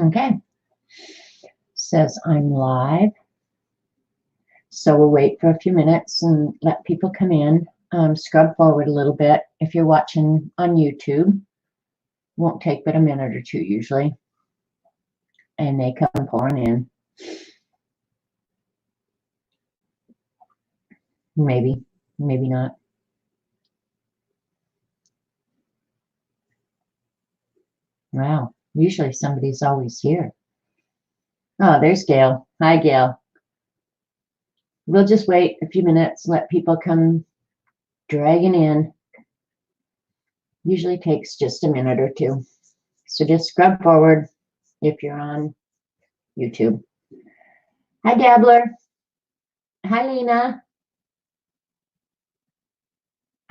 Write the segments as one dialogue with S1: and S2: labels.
S1: Okay. Says I'm live. So we'll wait for a few minutes and let people come in. Scrub forward a little bit. If you're watching on YouTube, won't take but a minute or two usually. And they come pouring in. Maybe, maybe not. Wow, usually somebody's always here. Oh, there's Gail. Hi, Gail. We'll just wait a few minutes, let people come dragging in. Usually takes just a minute or two. So just scrub forward if you're on YouTube. Hi, Dabbler. Hi, Lena.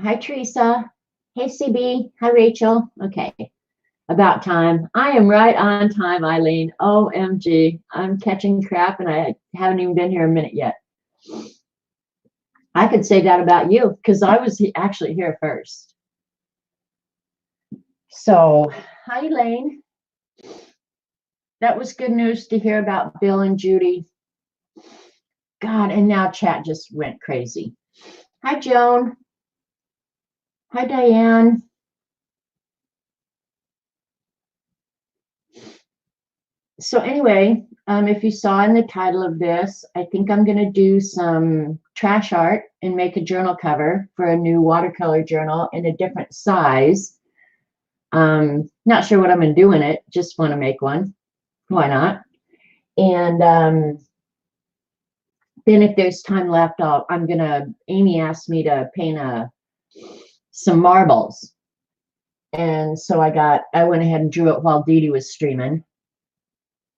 S1: Hi, Teresa. Hey, CB. Hi, Rachel. Okay. About time. I am right on time, Eileen. OMG. I'm catching crap and I haven't even been here a minute yet. I could say that about you because I was actually here first. So, hi, Elaine. That was good news to hear about Bill and Judy. God, and now chat just went crazy. Hi, Joan. Hi, Diane. So anyway, if you saw in the title of this, I think I'm going to do some trash art and make a journal cover for a new watercolor journal in a different size. Not sure what I'm going to do in it. Just want to make one. Why not? And then if there's time left, Amy asked me to paint some marbles. And so I went ahead and drew it while Dee Dee was streaming.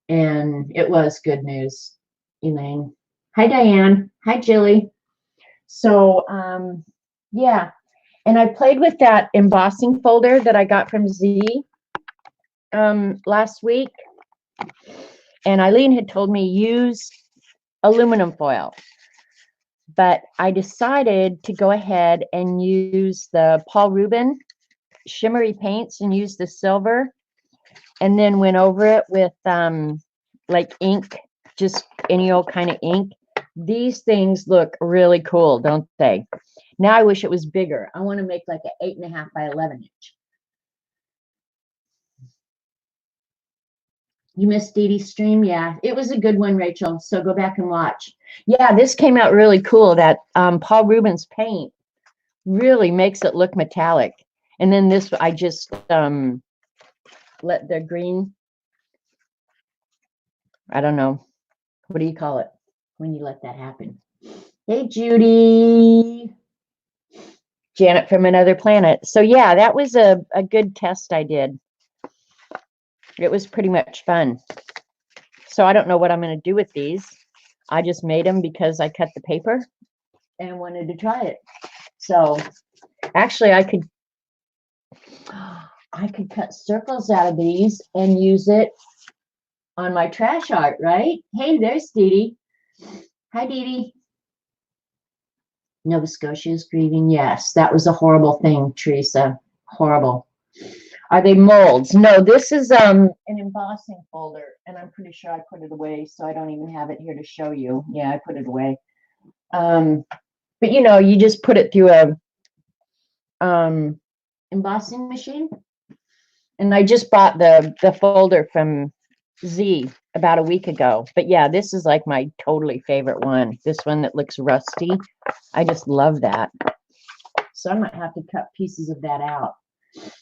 S1: And it was good news, Elaine. Hi, Diane. Hi, Jilly. So, yeah. And I played with that embossing folder that I got from Z last week. And Eileen had told me use aluminum foil. But I decided to go ahead and use the Paul Rubin shimmery paints and use the silver. And then went over it with like ink, just any old kind of ink. These things look really cool, don't they? Now I wish it was bigger. I want to make like an 8.5 by 11 inch. You missed Dee Dee's stream? Yeah, it was a good one, Rachel. So go back and watch. Yeah, this came out really cool. That Paul Rubin's paint really makes it look metallic. And then this, I just let the green, I don't know, what do you call it when you let that happen? Hey, Judy. Janet from another planet. So yeah, that was a good test I did. It was pretty much fun. So I don't know what I'm going to do with these. I just made them because I cut the paper and wanted to try it. So actually I could cut circles out of these and use it on my trash art, right? Hey, there's Dee Dee. Hi, Dee Dee. Nova Scotia is grieving. Yes, that was a horrible thing, Teresa. Horrible. Are they molds? No, this is an embossing folder, and I'm pretty sure I put it away, so I don't even have it here to show you. Yeah, I put it away. But you know, you just put it through a embossing machine. And I just bought the folder from Z about a week ago. But yeah, this is like my totally favorite one. This one that looks rusty. I just love that. So I might have to cut pieces of that out.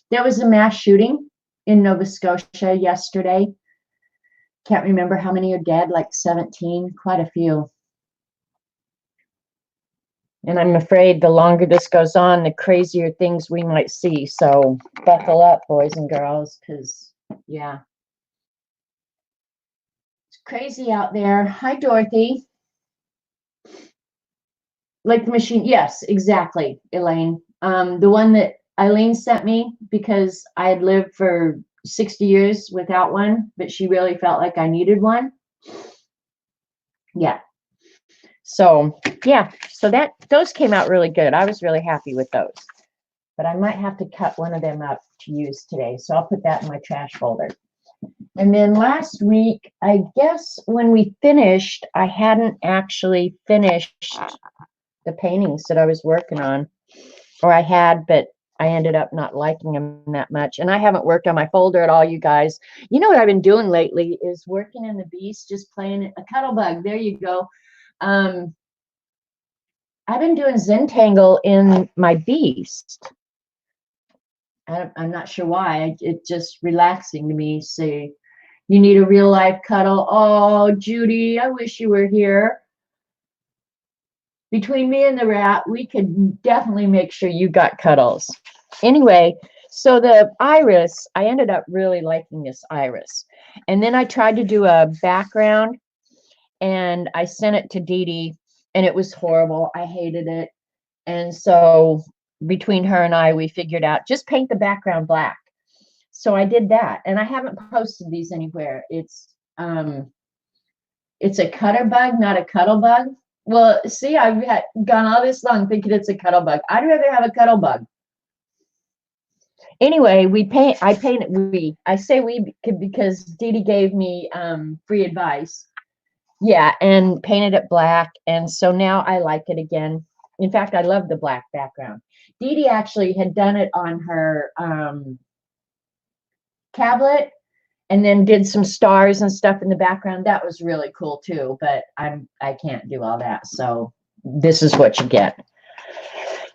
S1: There was a mass shooting in Nova Scotia yesterday. Can't remember how many are dead, like 17, quite a few. And I'm afraid the longer this goes on, the crazier things we might see. So buckle up, boys and girls, because, yeah. It's crazy out there. Hi, Dorothy. Like the machine. Yes, exactly, Elaine. The one that Eileen sent me because I had lived for 60 years without one, but she really felt like I needed one. Yeah. So yeah, so those came out really good. I was really happy with those. But I might have to cut one of them up to use today. So I'll put that in my trash folder. And then last week, I guess when we finished, I hadn't actually finished the paintings that I was working on, or I had, but I ended up not liking them that much. And I haven't worked on my folder at all, you guys. You know what I've been doing lately is working in the Beast, just playing a Cuttlebug. There you go. I've been doing Zentangle in my Beast. I'm not sure why. It's just relaxing to me. So you need a real life cuddle. Oh, Judy, I wish you were here. Between me and the rat, we could definitely make sure you got cuddles. Anyway, so the iris, I ended up really liking this iris. And then I tried to do a background and I sent it to Dee Dee and it was horrible. I hated it. And so between her and I, we figured out just paint the background black. So I did that, and I haven't posted these anywhere. It's a cutter bug, not a cuddle bug. Well, see, I've gone all this long thinking it's a cuddle bug. I'd rather have a cuddle bug. Anyway, I say we because Dee Dee gave me free advice. Yeah, and painted it black, and so now I like it again. In fact, I love the black background. Dee Dee actually had done it on her tablet and then did some stars and stuff in the background. That was really cool too, but I can't do all that. So this is what you get.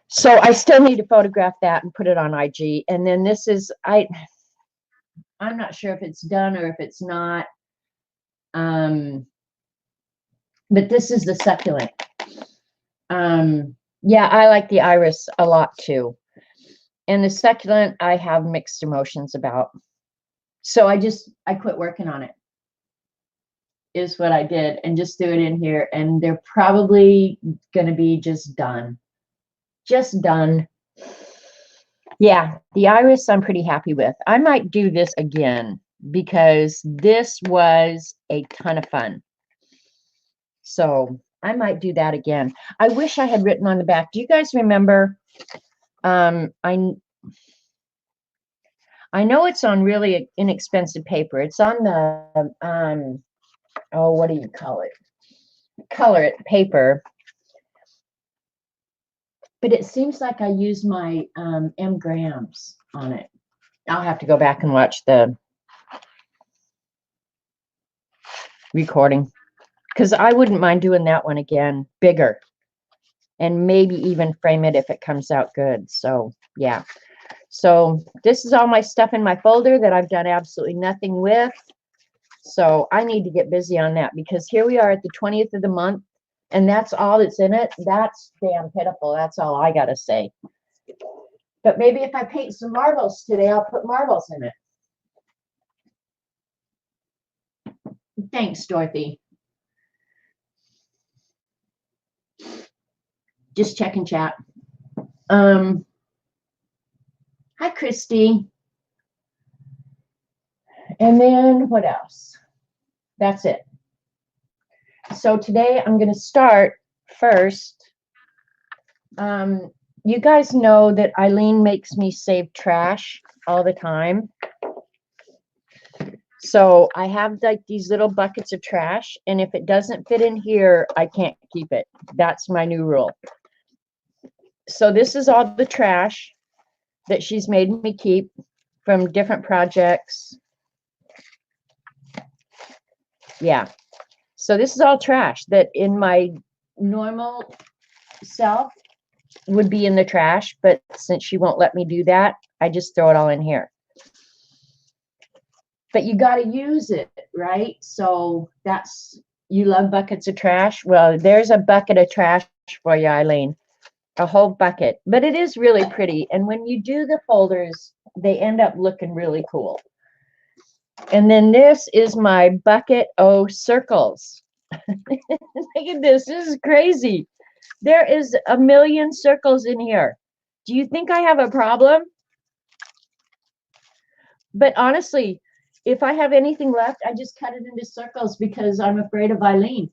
S1: So I still need to photograph that and put it on IG. And then this is I'm not sure if it's done or if it's not. But this is the succulent. Yeah, I like the iris a lot too. And the succulent I have mixed emotions about. So I quit working on it, is what I did, and just threw it in here, and they're probably going to be just done. Just done. Yeah, the iris I'm pretty happy with. I might do this again because this was a ton of fun. So I might do that again. I wish I had written on the back. Do you guys remember? I know it's on really inexpensive paper. It's on the oh, what do you call it? Color it paper. But it seems like I use my M grams on it. I'll have to go back and watch the recording because I wouldn't mind doing that one again, bigger, and maybe even frame it if it comes out good. So yeah. So this is all my stuff in my folder that I've done absolutely nothing with. So I need to get busy on that because here we are at the 20th of the month and that's all that's in it. That's damn pitiful. That's all I got to say. But maybe if I paint some marbles today, I'll put marbles in it. Thanks, Dorothy. Just checking chat. Hi, Christy. And then what else? That's it. So today I'm going to start first. You guys know that Eileen makes me save trash all the time. So I have like these little buckets of trash, and if it doesn't fit in here, I can't keep it. That's my new rule. So this is all the trash that she's made me keep from different projects. Yeah. So this is all trash that in my normal self would be in the trash, but since she won't let me do that, I just throw it all in here. But you got to use it, right? So that's, you love buckets of trash? Well, there's a bucket of trash for you, Eileen. A whole bucket. But it is really pretty. And when you do the folders, they end up looking really cool. And then this is my bucket of circles. Look at this. This is crazy. There is a million circles in here. Do you think I have a problem? But honestly, if I have anything left, I just cut it into circles because I'm afraid of Eileen.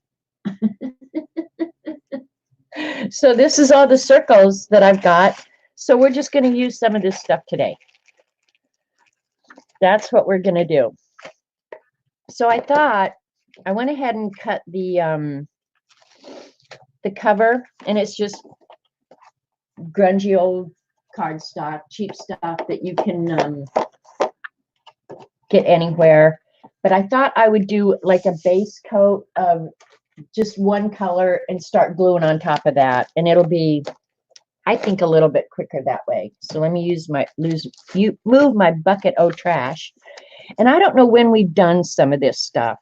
S1: So this is all the circles that I've got. So we're just going to use some of this stuff today. That's what we're going to do. So I thought I went ahead and cut the cover, and it's just grungy old cardstock, cheap stuff that you can get anywhere. But I thought I would do like a base coat of just one color and start gluing on top of that, and it'll be, I think, a little bit quicker that way. So let me move my bucket o' trash. And I don't know when we've done some of this stuff.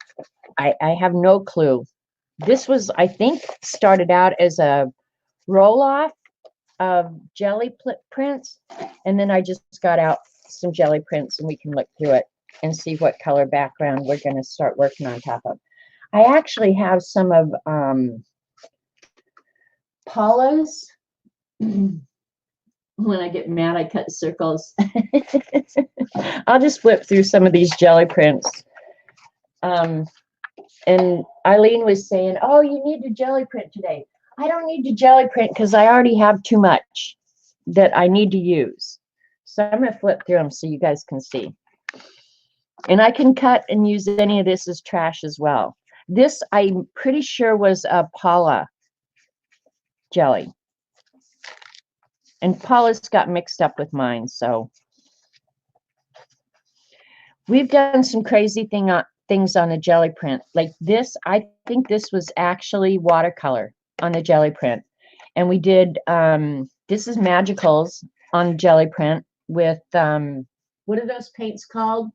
S1: I have no clue. This was, I think, started out as a roll-off of jelly prints, and then I just got out some jelly prints, and we can look through it and see what color background we're going to start working on top of. I actually have some of Paula's. When I get mad, I cut circles. I'll just flip through some of these jelly prints. And Eileen was saying, oh, you need to jelly print today. I don't need to jelly print because I already have too much that I need to use. So I'm going to flip through them so you guys can see. And I can cut and use any of this as trash as well. This, I'm pretty sure, was a Paula jelly. And Paula's got mixed up with mine, so. We've done some crazy things on the jelly print. Like this, I think this was actually watercolor on the jelly print. And we did, this is Magicals on jelly print with, what are those paints called,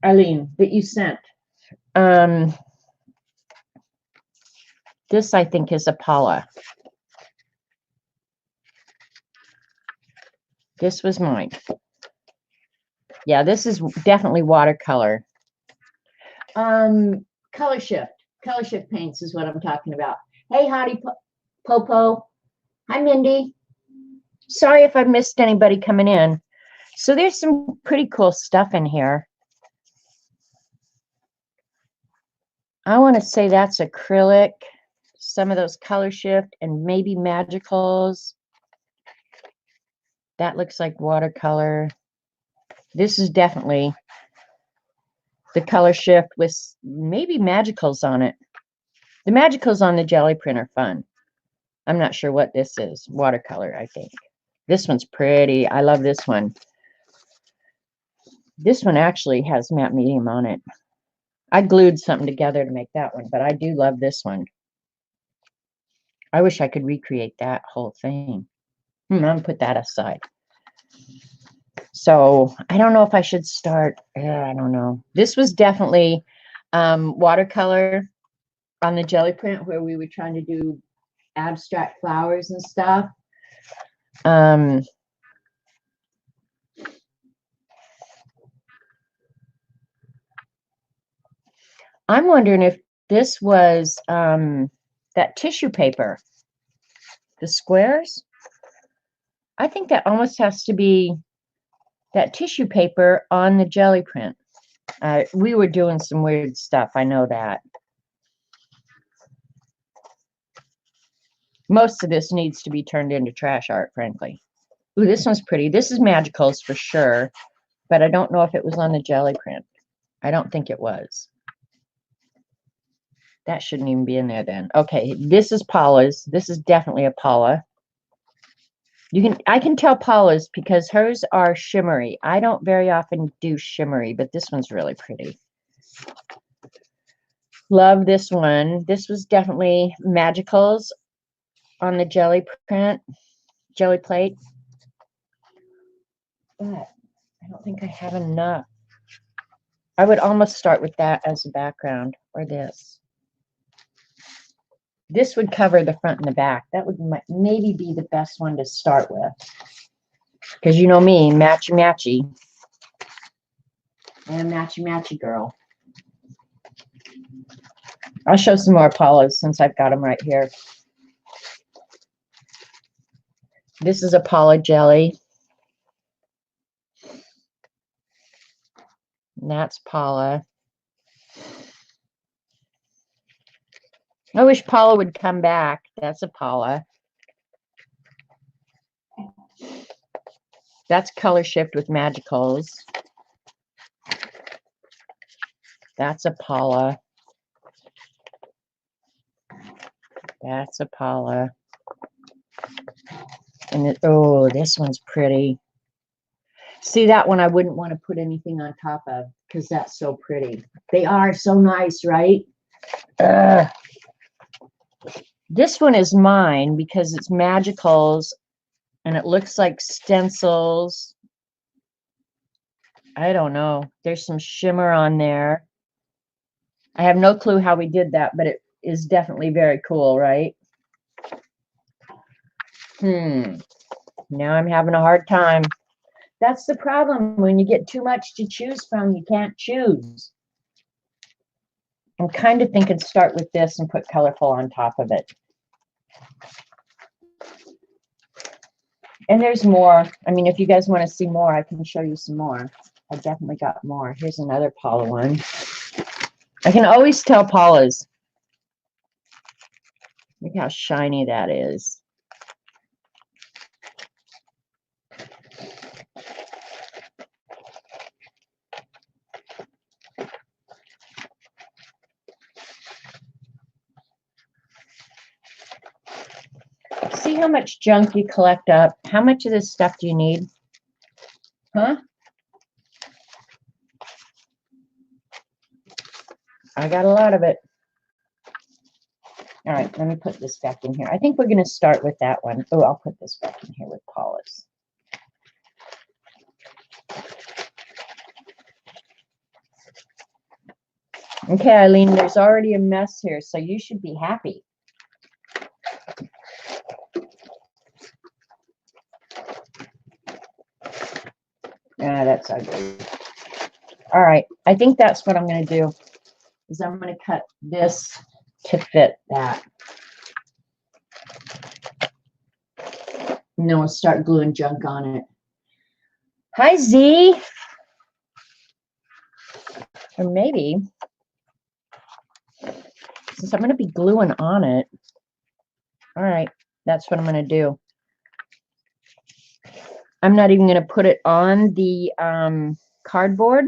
S1: Arlene, that you sent? This, I think, is a Paula. This was mine. Yeah, this is definitely watercolor. Color shift paints is what I'm talking about. Hey, howdy, Popo. Hi, Mindy. Sorry if I missed anybody coming in. So there's some pretty cool stuff in here. I want to say that's acrylic, some of those color shift, and maybe Magicals. That looks like watercolor. This is definitely the color shift with maybe Magicals on it. The Magicals on the jelly print are fun. I'm not sure what this is. Watercolor, I think. This one's pretty. I love this one. This one actually has matte medium on it. I glued something together to make that one, but I do love this one. I wish I could recreate that whole thing. I'm going to put that aside. So I don't know if I should start. I don't know. This was definitely watercolor on the jelly print where we were trying to do abstract flowers and stuff. I'm wondering if this was that tissue paper, the squares. I think that almost has to be that tissue paper on the jelly print. We were doing some weird stuff. I know that. Most of this needs to be turned into trash art, frankly. Ooh, this one's pretty. This is Magicals for sure, but I don't know if it was on the jelly print. I don't think it was. That shouldn't even be in there then. Okay, this is Paula's. This is definitely a Paula. I can tell Paula's because hers are shimmery. I don't very often do shimmery, but this one's really pretty. Love this one. This was definitely Magicals on the jelly print, jelly plate. But I don't think I have enough. I would almost start with that as a background, or this. This would cover the front and the back. That would maybe be the best one to start with. Because you know me, matchy matchy. I'm a matchy matchy girl. I'll show some more Paulas since I've got them right here. This is a Paula jelly. And that's Paula. I wish Paula would come back. That's a Paula. That's color shift with Magicals. That's a Paula. That's a Paula. And oh, this one's pretty. See, that one I wouldn't want to put anything on top of because that's so pretty. They are so nice, right? This one is mine because it's magicals and it looks like stencils. I don't know. There's some shimmer on there. I have no clue how we did that, but it is definitely very cool, right? Now I'm having a hard time. That's the problem. When you get too much to choose from, you can't choose. I'm kind of thinking start with this and put colorful on top of it. And there's more. I mean, if you guys want to see more, I can show you some more. I definitely got more. Here's another Paula one. I can always tell Paula's. Look how shiny that is. See how much junk you collect up? How much of this stuff do you need? Huh? I got a lot of it. All right, let me put this back in here. I think we're going to start with that one. Oh, I'll put this back in here with Paula's. Okay, Eileen, there's already a mess here, so you should be happy. Ah, that's ugly. All right, I think that's what I'm going to do, is I'm going to cut this to fit that. And then we'll start gluing junk on it. Hi, Z. Or maybe, since I'm going to be gluing on it, all right, that's what I'm going to do. I'm not even going to put it on the cardboard,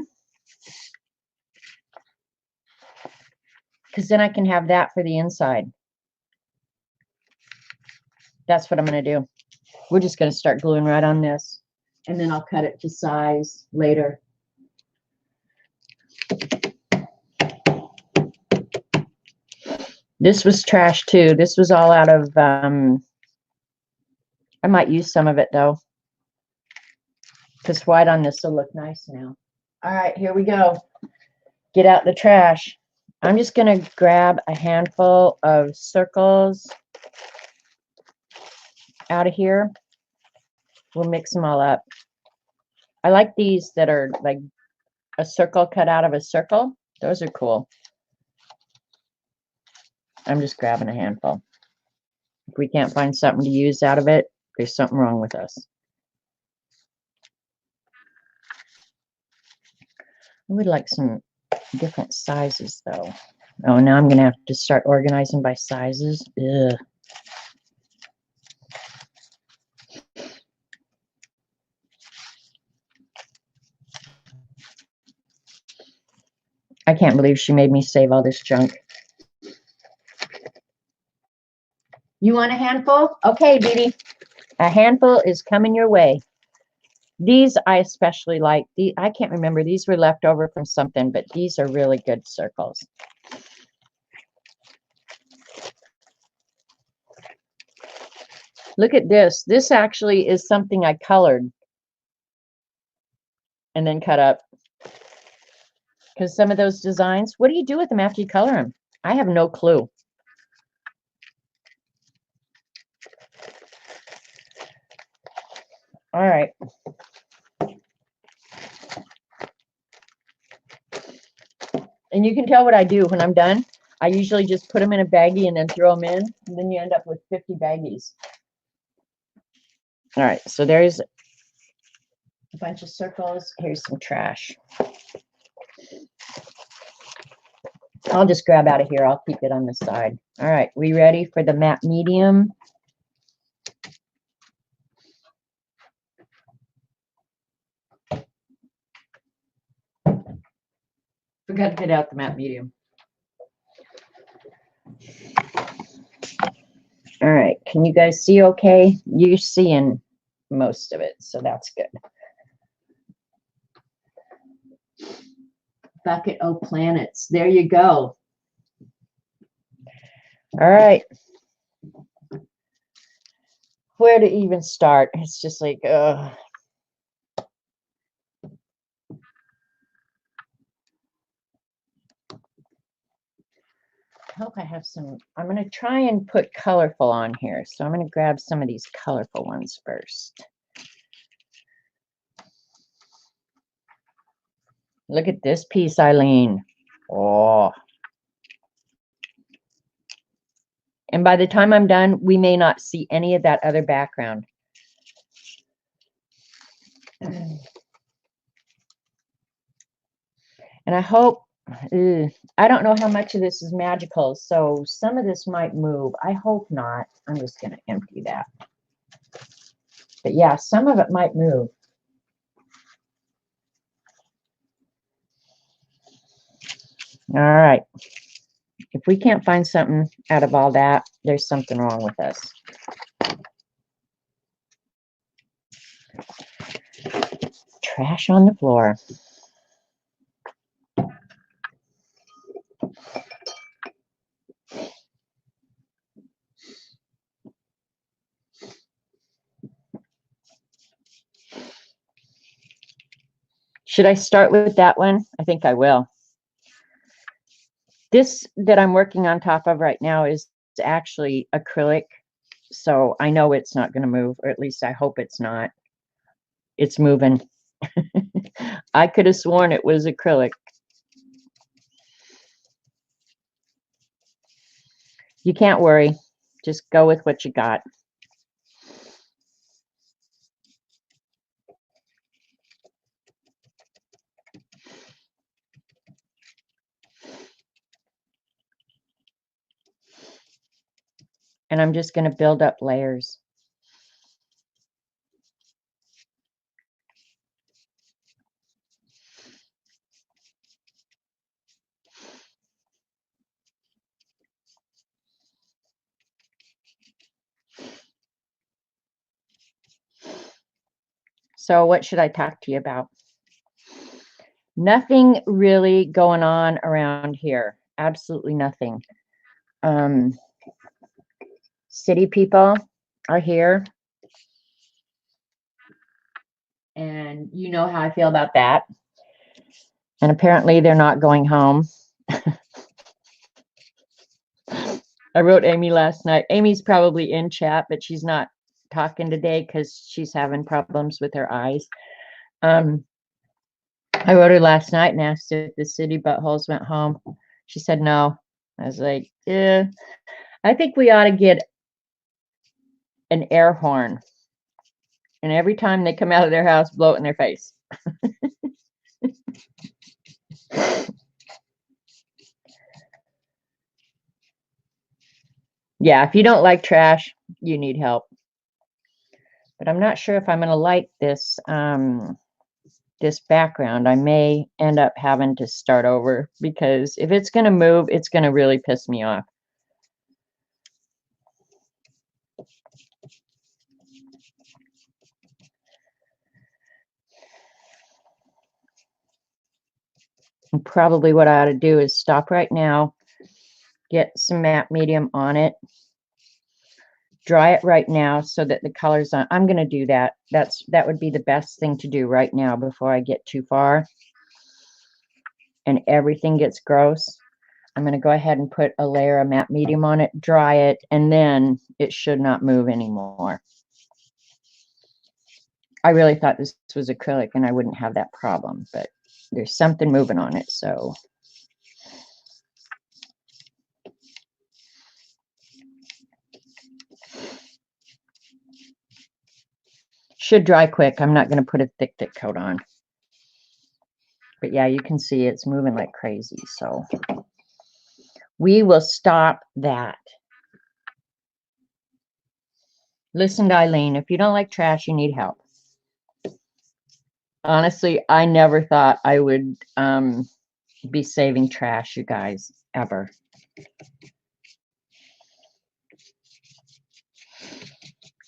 S1: because then I can have that for the inside. That's what I'm going to do. We're just going to start gluing right on this, and then I'll cut it to size later. This was trash too. This was all out of, I might use some of it though, because white on this will look nice now. All right, here we go. Get out the trash. I'm just going to grab a handful of circles out of here. We'll mix them all up. I like these that are like a circle cut out of a circle. Those are cool. I'm just grabbing a handful. If we can't find something to use out of it, there's something wrong with us. I would like some different sizes though. Oh, now I'm going to have to start organizing by sizes. Ugh. I can't believe she made me save all this junk. You want a handful? Okay, Dee. A handful is coming your way. These I especially like. I can't remember. These were left over from something, but these are really good circles. Look at this. This actually is something I colored and then cut up. Because some of those designs, what do you do with them after you color them? I have no clue. All right. And you can tell what I do when I'm done. I usually just put them in a baggie and then throw them in. And then you end up with 50 baggies. All right. So there's a bunch of circles. Here's some trash. I'll just grab out of here. I'll keep it on the side. All right. We ready for the matte medium? Forgot to get out the matte medium. All right, can you guys see okay? You're seeing most of it, so that's good. Bucket O planets. There you go. All right. Where to even start? It's just like, ugh. I hope I have some. I'm going to try and put colorful on here. So I'm going to grab some of these colorful ones first. Look at this piece, Eileen. Oh. And by the time I'm done, we may not see any of that other background. And I hope, I don't know how much of this is magical, so some of this might move. I hope not. I'm just going to empty that. But yeah, some of it might move. All right. If we can't find something out of all that, there's something wrong with us. Trash on the floor. Should I start with that one? I think I will. This that I'm working on top of right now is actually acrylic, so I know it's not going to move, or at least I hope it's not. It's moving. I could have sworn it was acrylic. You can't worry. Just go with what you got. And I'm just going to build up layers. So what should I talk to you about? Nothing really going on around here. Absolutely nothing. City people are here. And you know how I feel about that. And apparently they're not going home. I wrote Amy last night. Amy's probably in chat, but she's not talking today because she's having problems with her eyes. I wrote her last night and asked if the city buttholes went home. She said no. I was like, yeah, I think we ought to get an air horn. And every time they come out of their house, blow it in their face. Yeah, if you don't like trash, you need help. But I'm not sure if I'm going to like this this background. I may end up having to start over because if it's going to move, it's going to really piss me off. And probably what I ought to do is stop right now, get some matte medium on it, dry it right now so that the color's on. I'm going to do that. That would be the best thing to do right now before I get too far and everything gets gross. I'm going to go ahead and put a layer of matte medium on it, dry it, and then it should not move anymore. I really thought this was acrylic and I wouldn't have that problem, but there's something moving on it, so. Should dry quick. I'm not going to put a thick coat on. But yeah, you can see it's moving like crazy, so we will stop that. Listen to Eileen, if you don't like trash, you need help. Honestly, I never thought I would be saving trash, you guys, ever.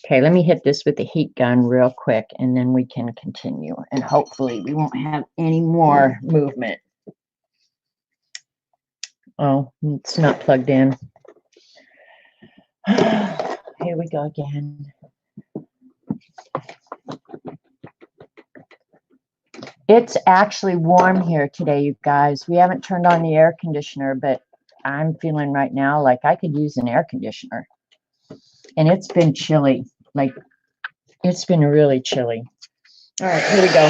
S1: Okay, let me hit this with the heat gun real quick, and then we can continue. And hopefully we won't have any more movement. Oh, it's not plugged in. Here we go again. It's actually warm here today, you guys. We haven't turned on the air conditioner, but I'm feeling right now like I could use an air conditioner. And it's been chilly. Like, it's been really chilly. All right, here we go.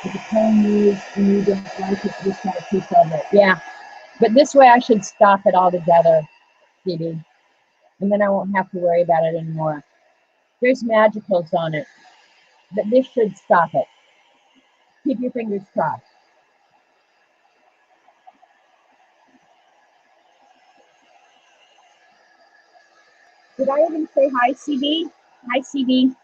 S1: If the phone moves and you don't like it, just got a piece of it. Yeah, but this way I should stop it altogether, Phoebe. And then I won't have to worry about it anymore. There's magicals on it, but this should stop it. Keep your fingers crossed. Did I even say hi, CB? Hi, CB.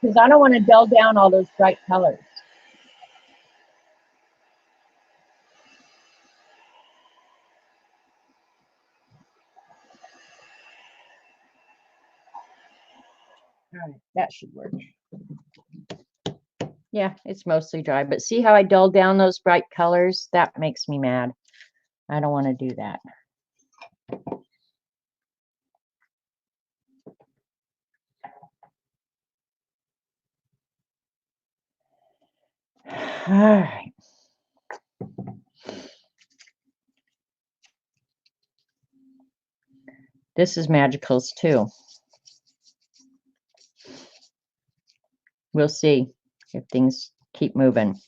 S1: Because I don't want to dull down all those bright colors. All right, that should work. Yeah, it's mostly dry, but see how I dull down those bright colors? That makes me mad. I don't want to do that. All right. This is magicals too. We'll see if things keep moving.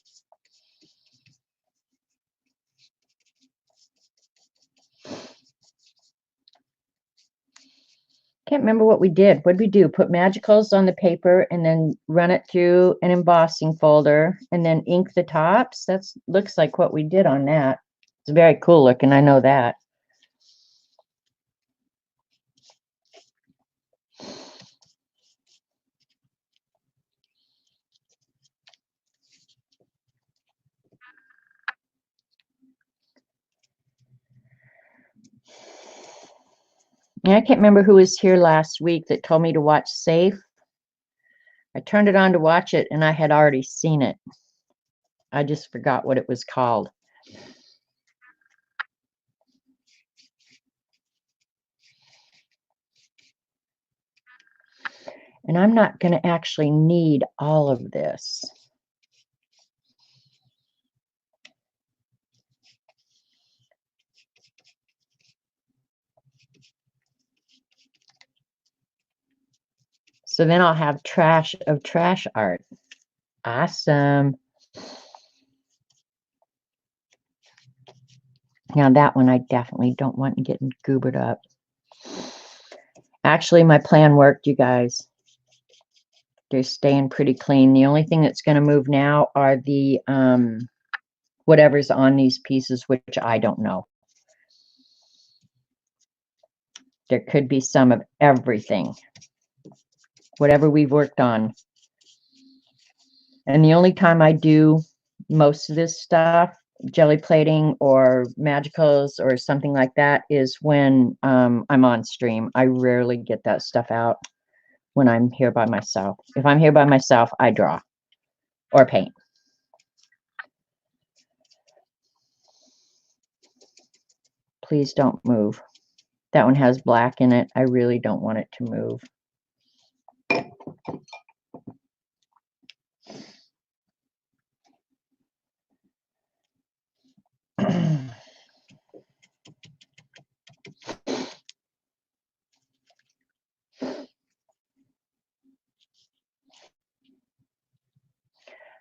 S1: Can't remember what we did. What did we do? Put magicals on the paper and then run it through an embossing folder and then ink the tops. That looks like what we did on that. It's very cool looking. I know that. I can't remember who was here last week that told me to watch Safe. I turned it on to watch it and I had already seen it. I just forgot what it was called. And I'm not going to actually need all of this. So then I'll have trash of trash art. Awesome. Now that one I definitely don't want to get goobered up. Actually, my plan worked, you guys. They're staying pretty clean. The only thing that's going to move now are the whatever's on these pieces, which I don't know. There could be some of everything. Whatever we've worked on. And the only time I do most of this stuff, jelly plating or magicals or something like that, is when I'm on stream. I rarely get that stuff out when I'm here by myself. If I'm here by myself, I draw or paint. Please don't move. That one has black in it. I really don't want it to move.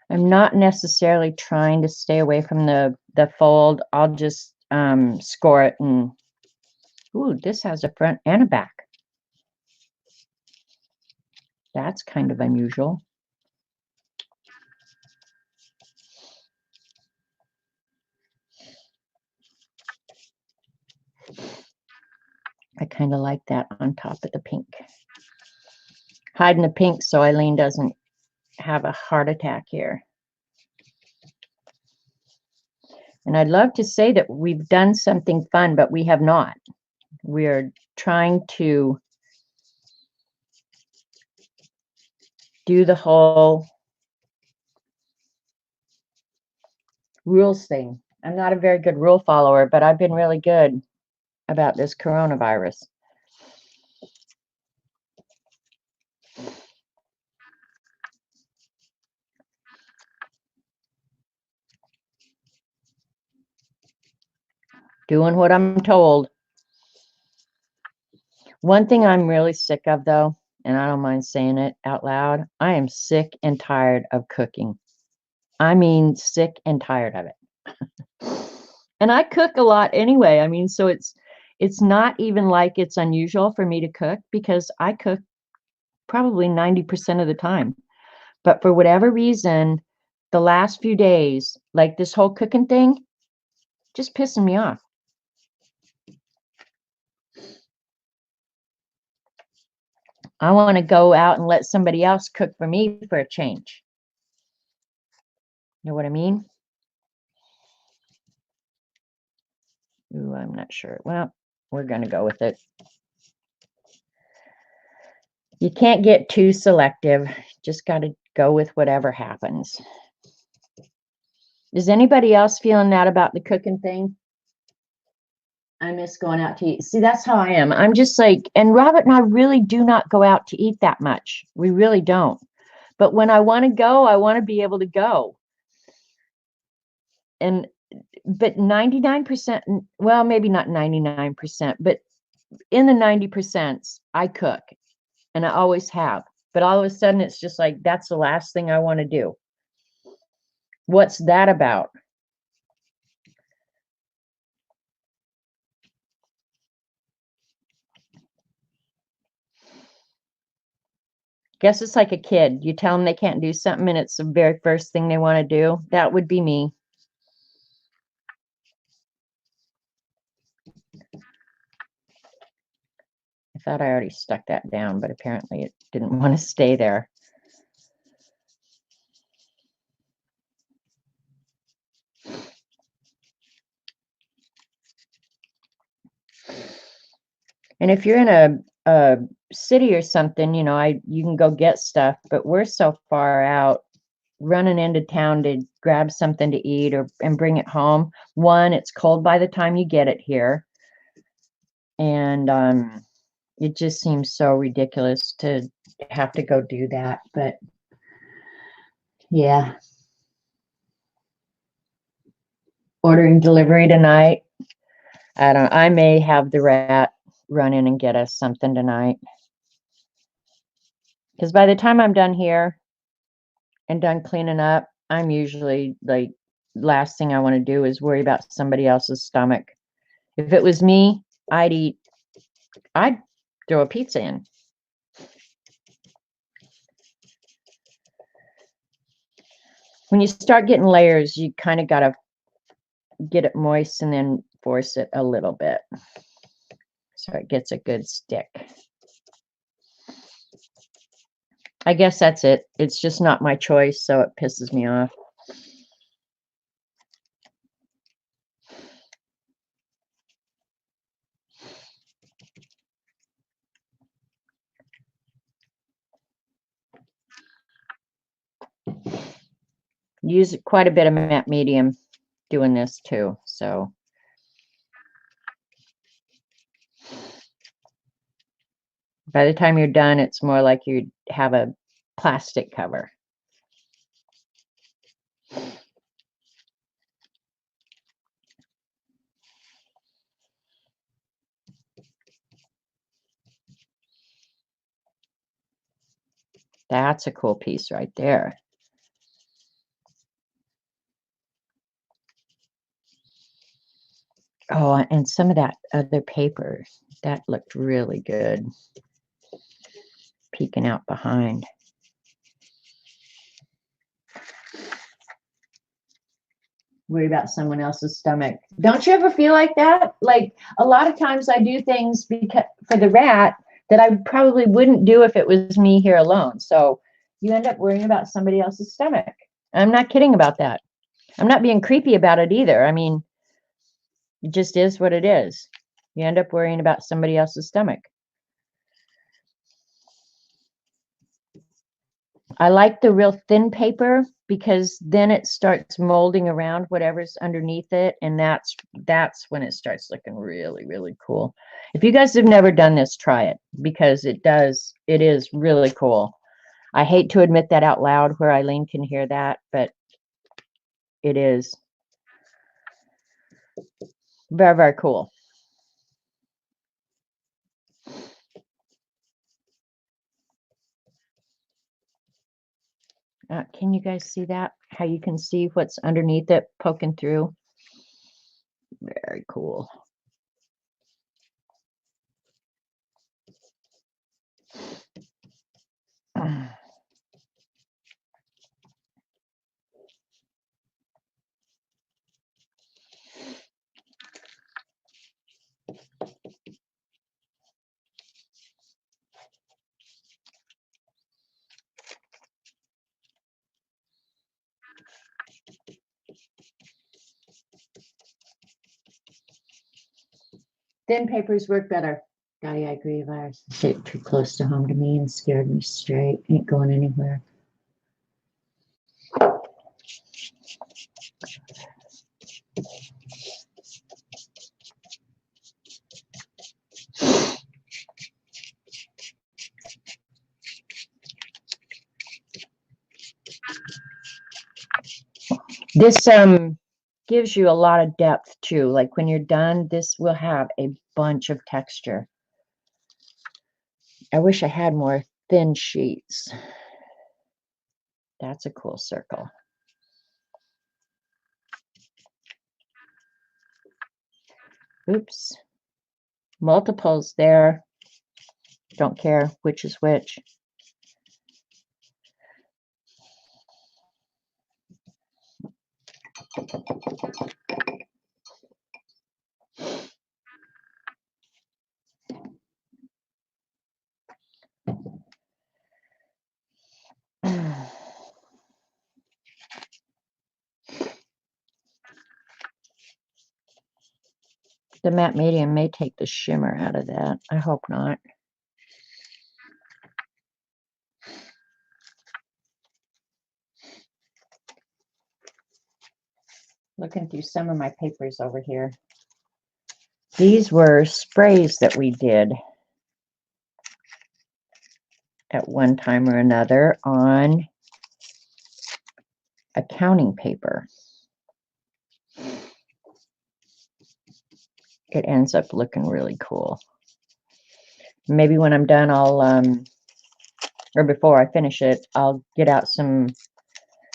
S1: I'm not necessarily trying to stay away from the fold. I'll just score it and, ooh, this has a front and a back. That's kind of unusual. I kind of like that on top of the pink. Hiding the pink so Eileen doesn't have a heart attack here. And I'd love to say that we've done something fun, but we have not. We're trying to do the whole rules thing. I'm not a very good rule follower, but I've been really good about this coronavirus. Doing what I'm told. One thing I'm really sick of, though, and I don't mind saying it out loud, I am sick and tired of cooking. I mean, sick and tired of it. And I cook a lot anyway. I mean, so it's not even like it's unusual for me to cook because I cook probably 90% of the time. But for whatever reason, the last few days, like this whole cooking thing, just pissing me off. I want to go out and let somebody else cook for me for a change. You know what I mean? Ooh, I'm not sure. Well, we're going to go with it. You can't get too selective. Just got to go with whatever happens. Is anybody else feeling that about the cooking thing? I miss going out to eat. See, that's how I am. I'm just like, and Robert and I really do not go out to eat that much. We really don't. But when I want to go, I want to be able to go. But 99%, well, maybe not 99%, but in the 90%, I cook and I always have. But all of a sudden, it's just like, that's the last thing I want to do. What's that about? Guess it's like a kid. You tell them they can't do something and it's the very first thing they want to do. That would be me. I thought I already stuck that down, but apparently it didn't want to stay there. And if you're in a city or something, you know, you can go get stuff, but we're so far out, running into town to grab something to eat and bring it home. One, it's cold by the time you get it here. And it just seems so ridiculous to have to go do that. But yeah. Ordering delivery tonight. I may have the rat run in and get us something tonight. Because by the time I'm done here and done cleaning up, I'm usually like, last thing I want to do is worry about somebody else's stomach. If it was me, I'd throw a pizza in. When you start getting layers, you kind of got to get it moist and then force it a little bit so it gets a good stick. I guess that's it. It's just not my choice, so it pisses me off. Use quite a bit of matte medium doing this too, so. By the time you're done, it's more like you have a plastic cover. That's a cool piece right there. Oh, and some of that other paper, that looked really good. peeking out behind. Worry about someone else's stomach. Don't you ever feel like that? Like a lot of times I do things because for the rat that I probably wouldn't do if it was me here alone. So you end up worrying about somebody else's stomach. I'm not kidding about that. I'm not being creepy about it either. I mean, it just is what it is. You end up worrying about somebody else's stomach. I like the real thin paper because then it starts molding around whatever's underneath it, and that's when it starts looking really, really cool. If you guys have never done this, try it because it is really cool. I hate to admit that out loud where Eileen can hear that, but it is very, very cool. Can you guys see that? How you can see what's underneath it poking through? Very cool. Thin papers work better. Daddy, I agree. Virus shaped too close to home to me and scared me straight. Ain't going anywhere. This gives you a lot of depth too. Like when you're done, this will have a bunch of texture. I wish I had more thin sheets. That's a cool circle. Oops. Multiples there. Don't care which is which. The matte medium may take the shimmer out of that. I hope not. Looking through some of my papers over here. These were sprays that we did at one time or another on accounting paper. It ends up looking really cool. Maybe when I'm done, I'll, or before I finish it, I'll get out some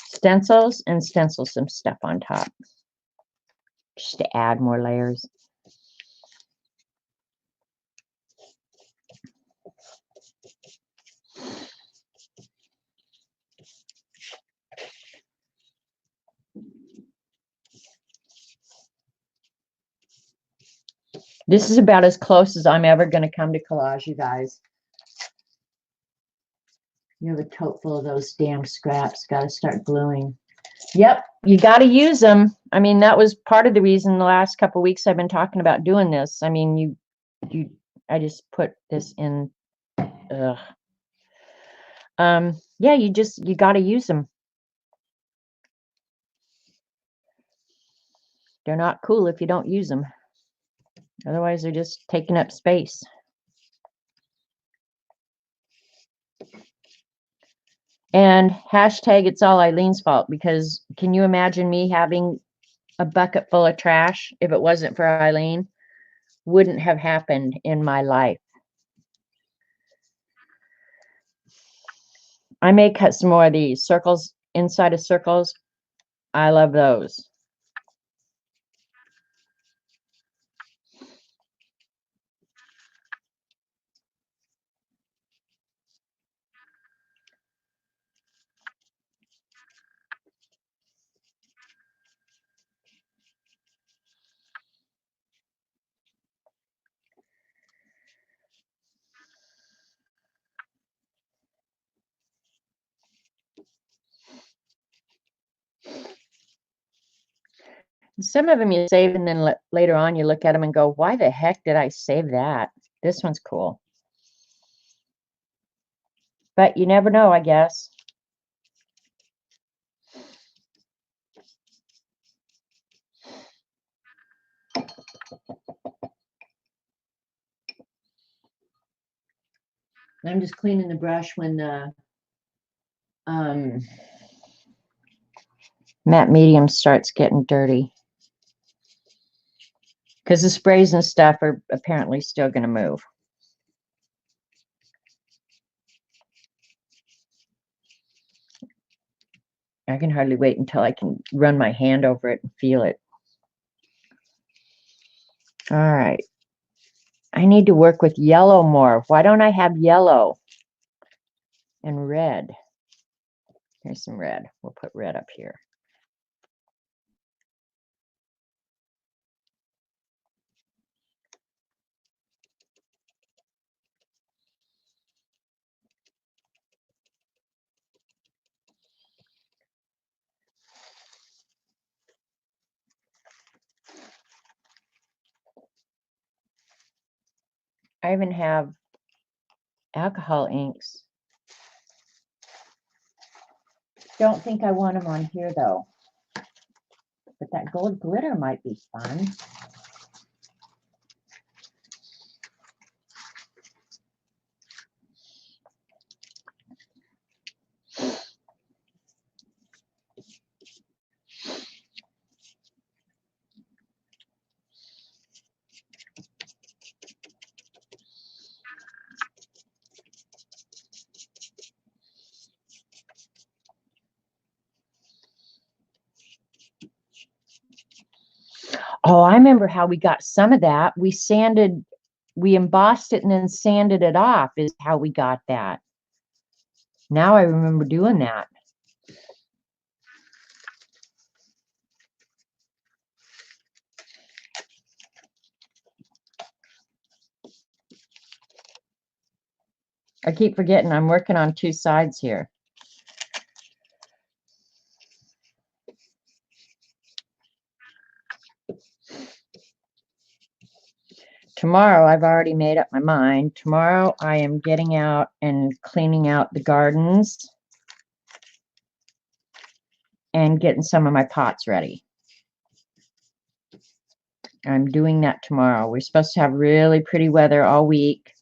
S1: stencils and stencil some stuff on top just to add more layers. This is about as close as I'm ever going to come to collage, you guys. You have a tote full of those damn scraps. Got to start gluing. Yep, you got to use them. I mean, that was part of the reason the last couple of weeks I've been talking about doing this. I mean, I just put this in. Ugh. Yeah, you got to use them. They're not cool if you don't use them. Otherwise, they're just taking up space. And hashtag it's all Eileen's fault, because can you imagine me having a bucket full of trash if it wasn't for Eileen? Wouldn't have happened in my life. I may cut some more of these circles inside of circles. I love those. Some of them you save and then later on you look at them and go, why the heck did I save that? This one's cool. But you never know, I guess. I'm just cleaning the brush when the matte medium starts getting dirty. Because the sprays and stuff are apparently still going to move. I can hardly wait until I can run my hand over it and feel it. All right. I need to work with yellow more. Why don't I have yellow and red? Here's some red. We'll put red up here. I even have alcohol inks. Don't think I want them on here though. But that gold glitter might be fun. Oh, I remember how we got some of that. We embossed it and then sanded it off is how we got that. Now I remember doing that. I keep forgetting I'm working on two sides here. Tomorrow, I've already made up my mind. Tomorrow, I am getting out and cleaning out the gardens and getting some of my pots ready. I'm doing that tomorrow. We're supposed to have really pretty weather all week.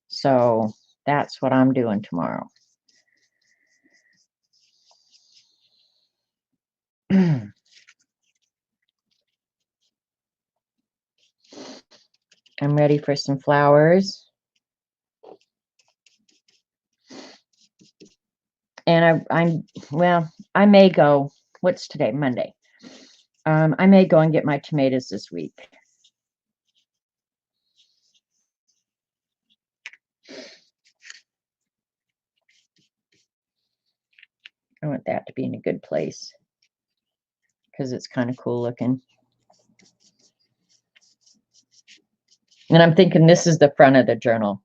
S1: So that's what I'm doing tomorrow. I'm ready for some flowers. And I may go, what's today? Monday. I may go and get my tomatoes this week. I want that to be in a good place because it's kind of cool looking. And I'm thinking this is the front of the journal.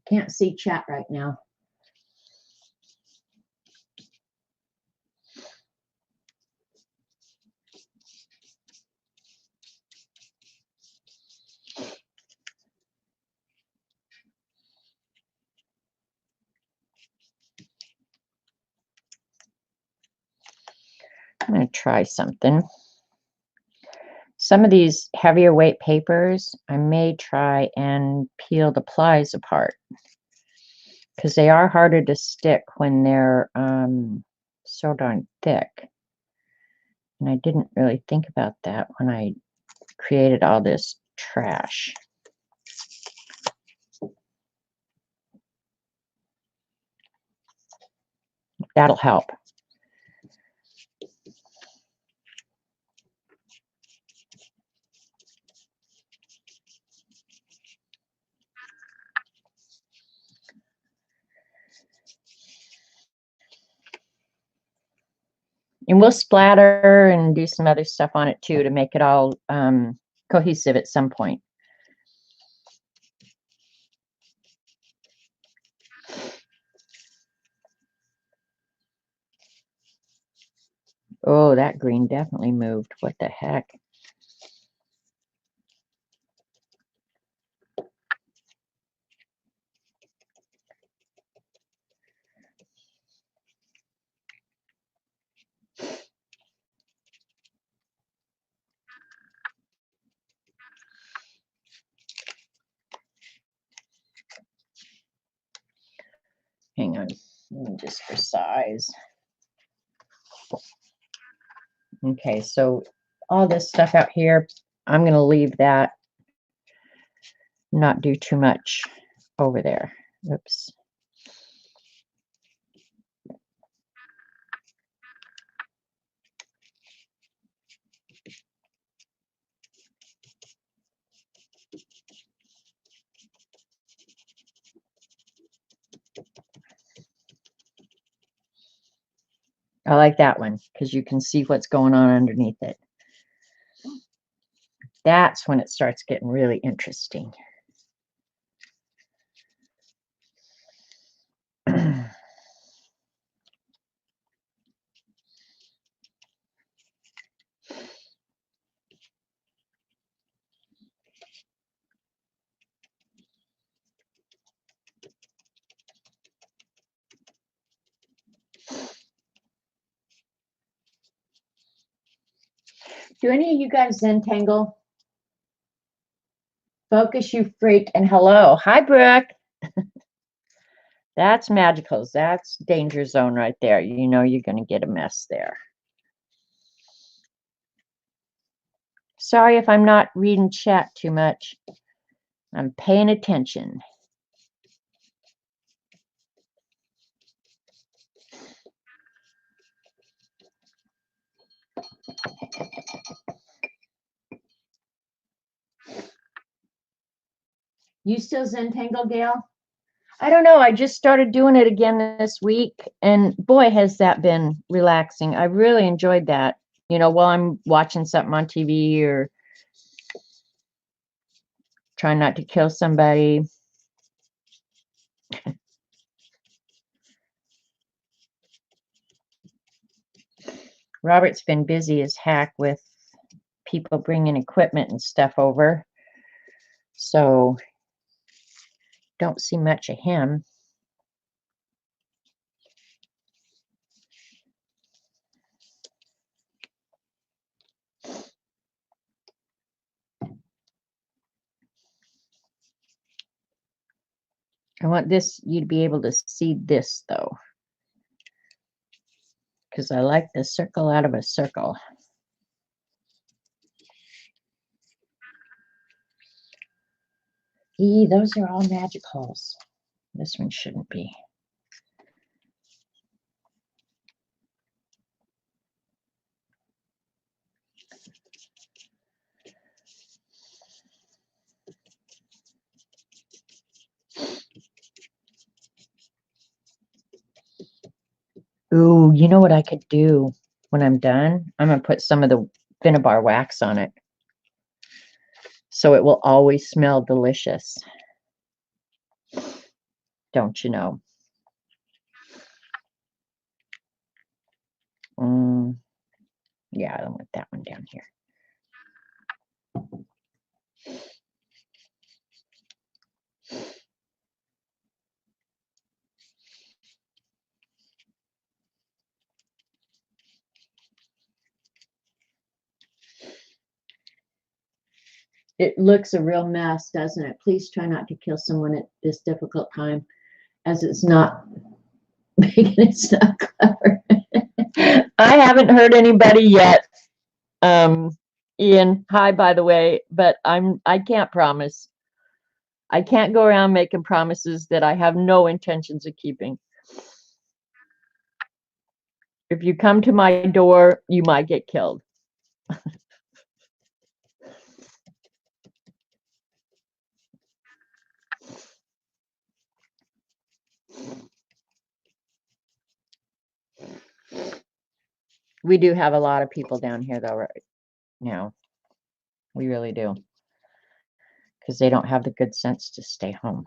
S1: Can't see chat right now. I'm going to try something. Some of these heavier weight papers, I may try and peel the plies apart because they are harder to stick when they're so darn thick. And I didn't really think about that when I created all this trash. That'll help. And we'll splatter and do some other stuff on it too to make it all cohesive at some point. Oh, that green definitely moved. What the heck? Hang on, just for size. Okay, so all this stuff out here, I'm going to leave that, not do too much over there. Oops. I like that one because you can see what's going on underneath it. That's when it starts getting really interesting. Do any of you guys Zentangle? Focus, you freak, and hello. Hi, Brooke. That's magicals. That's danger zone right there. You know you're going to get a mess there. Sorry if I'm not reading chat too much. I'm paying attention. You still Zentangle, Gail? I don't know. I just started doing it again this week, and boy, has that been relaxing. I really enjoyed that. You know, while I'm watching something on TV or trying not to kill somebody. Robert's been busy as heck with people bringing equipment and stuff over. So don't see much of him. I want you to be able to see this though, because I like the circle out of a circle. Those are all magic holes. This one shouldn't be. Ooh, you know what I could do when I'm done? I'm going to put some of the Finnabar wax on it, so it will always smell delicious. Don't you know? Yeah, I don't want that one down here. It looks a real mess, doesn't it? Please try not to kill someone at this difficult time, as it's not making it's not clever. I haven't heard anybody yet. Ian, hi, by the way, but I can't promise. I can't go around making promises that I have no intentions of keeping. If you come to my door, you might get killed. We do have a lot of people down here, though, right now. We really do. Because they don't have the good sense to stay home.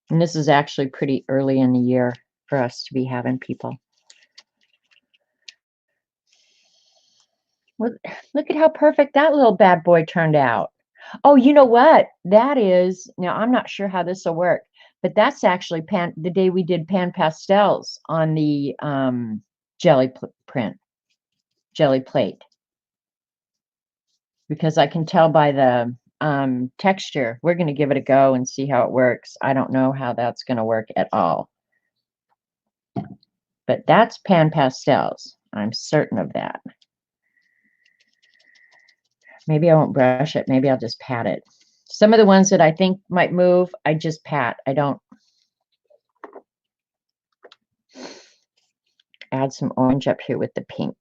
S1: And this is actually pretty early in the year for us to be having people. Look, look at how perfect that little bad boy turned out. Oh, you know what? That is, now I'm not sure how this will work, but that's actually the day we did pan pastels on the jelly plate. Because I can tell by the texture. We're going to give it a go and see how it works. I don't know how that's going to work at all. But that's pan pastels. I'm certain of that. Maybe I won't brush it. Maybe I'll just pat it. Some of the ones that I think might move, I just pat. I don't add some orange up here with the pink.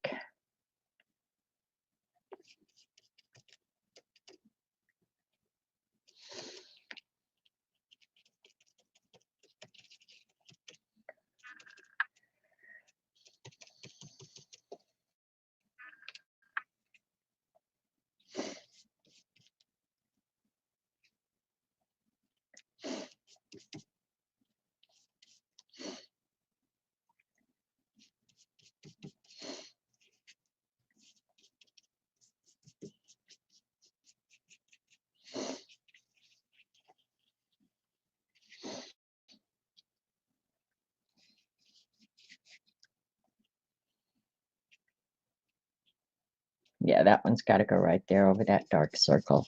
S1: Yeah, that one's got to go right there over that dark circle.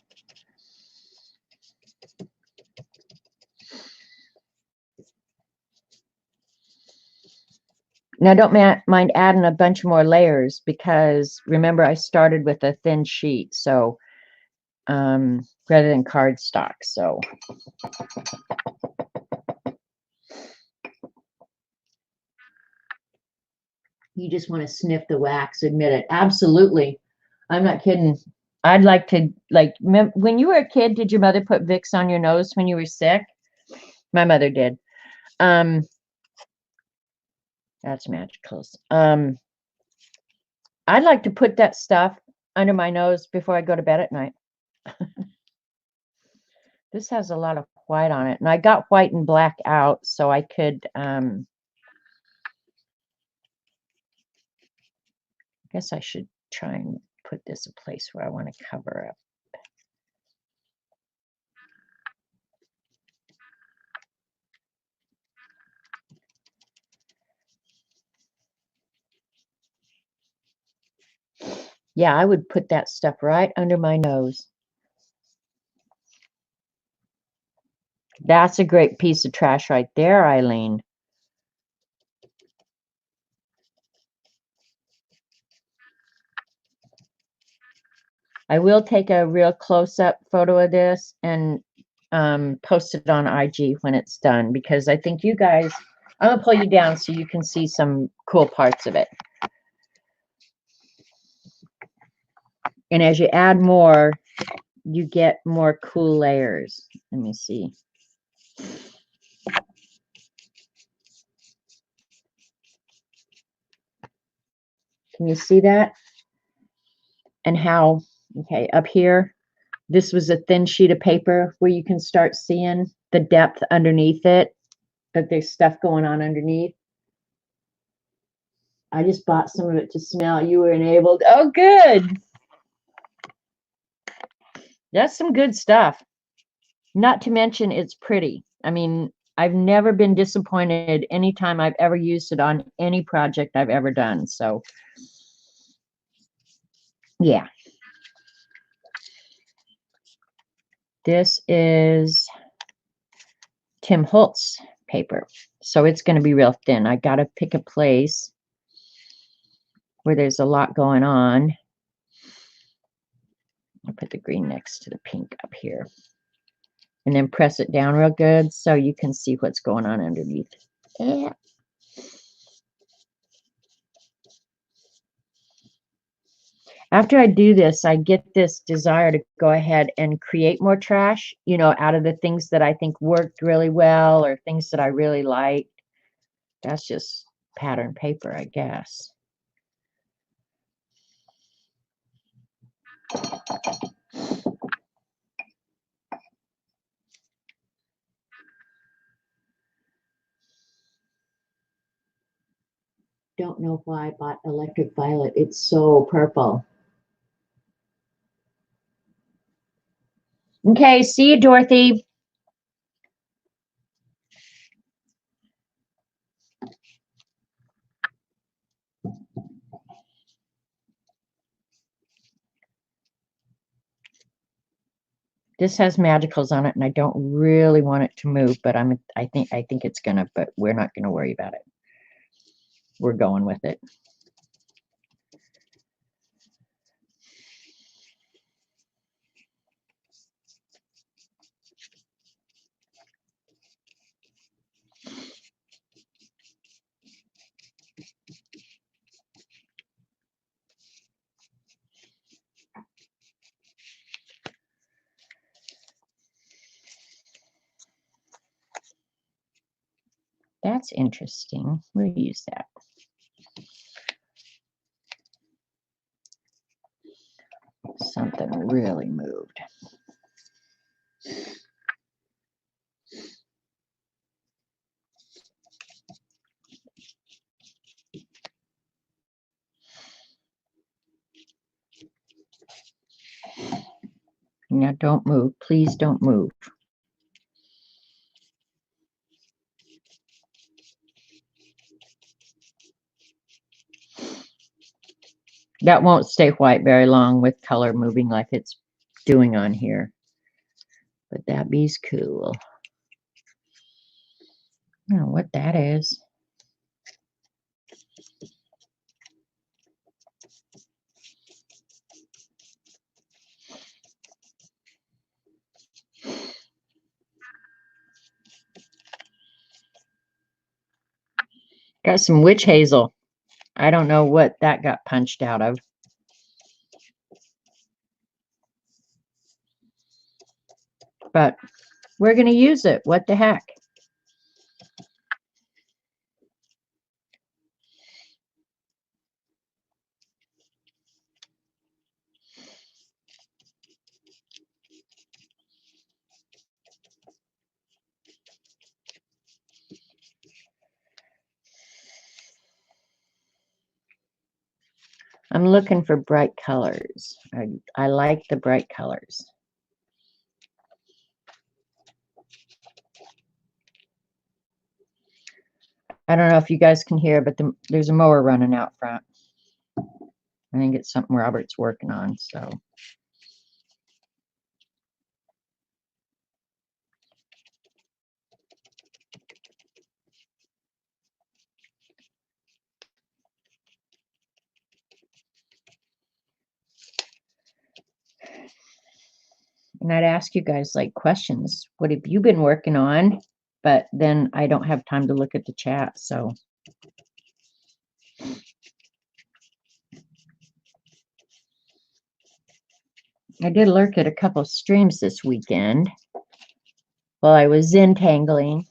S1: Now, don't mind adding a bunch more layers because remember I started with a thin sheet, so rather than cardstock. So you just want to sniff the wax, admit it. Absolutely. I'm not kidding. I'd like to, like, when you were a kid, did your mother put Vicks on your nose when you were sick? My mother did. That's magical. I'd like to put that stuff under my nose before I go to bed at night. This has a lot of white on it, and I got white and black out so I could, I guess I should try and put this a place where I want to cover up. Yeah, I would put that stuff right under my nose. That's a great piece of trash right there, Eileen. I will take a real close-up photo of this and post it on IG when it's done because I think you guys, I'm gonna pull you down so you can see some cool parts of it. And as you add more, you get more cool layers. Let me see. Can you see that? And how, okay, up here, this was a thin sheet of paper where you can start seeing the depth underneath it, that there's stuff going on underneath. I just bought some of it to smell. You were enabled. Oh, good. That's some good stuff. Not to mention it's pretty. I mean, I've never been disappointed anytime I've ever used it on any project I've ever done. So, yeah. This is Tim Holtz paper. So it's going to be real thin. I got to pick a place where there's a lot going on. I'll put the green next to the pink up here. And then press it down real good so you can see what's going on underneath. Yeah. After I do this, I get this desire to go ahead and create more trash, you know, out of the things that I think worked really well or things that I really liked. That's just pattern paper, I guess. don't know why I bought electric violet. It's so purple. Okay, see you, Dorothy. This has magicals on it, and I don't really want it to move, but I think it's gonna, but we're not gonna worry about it. We're going with it. That's interesting. We'll use that. Something really moved. Now don't move. Please don't move. That won't stay white very long with color moving like it's doing on here. But that bee's cool. I don't know what that is. Got some witch hazel. I don't know what that got punched out of. But we're going to use it. What the heck? I'm looking for bright colors. I like the bright colors. I don't know if you guys can hear, but there's a mower running out front. I think it's something Robert's working on, so. And I'd ask you guys like questions. What have you been working on? But then I don't have time to look at the chat, so. I did lurk at a couple of streams this weekend while I was entangling.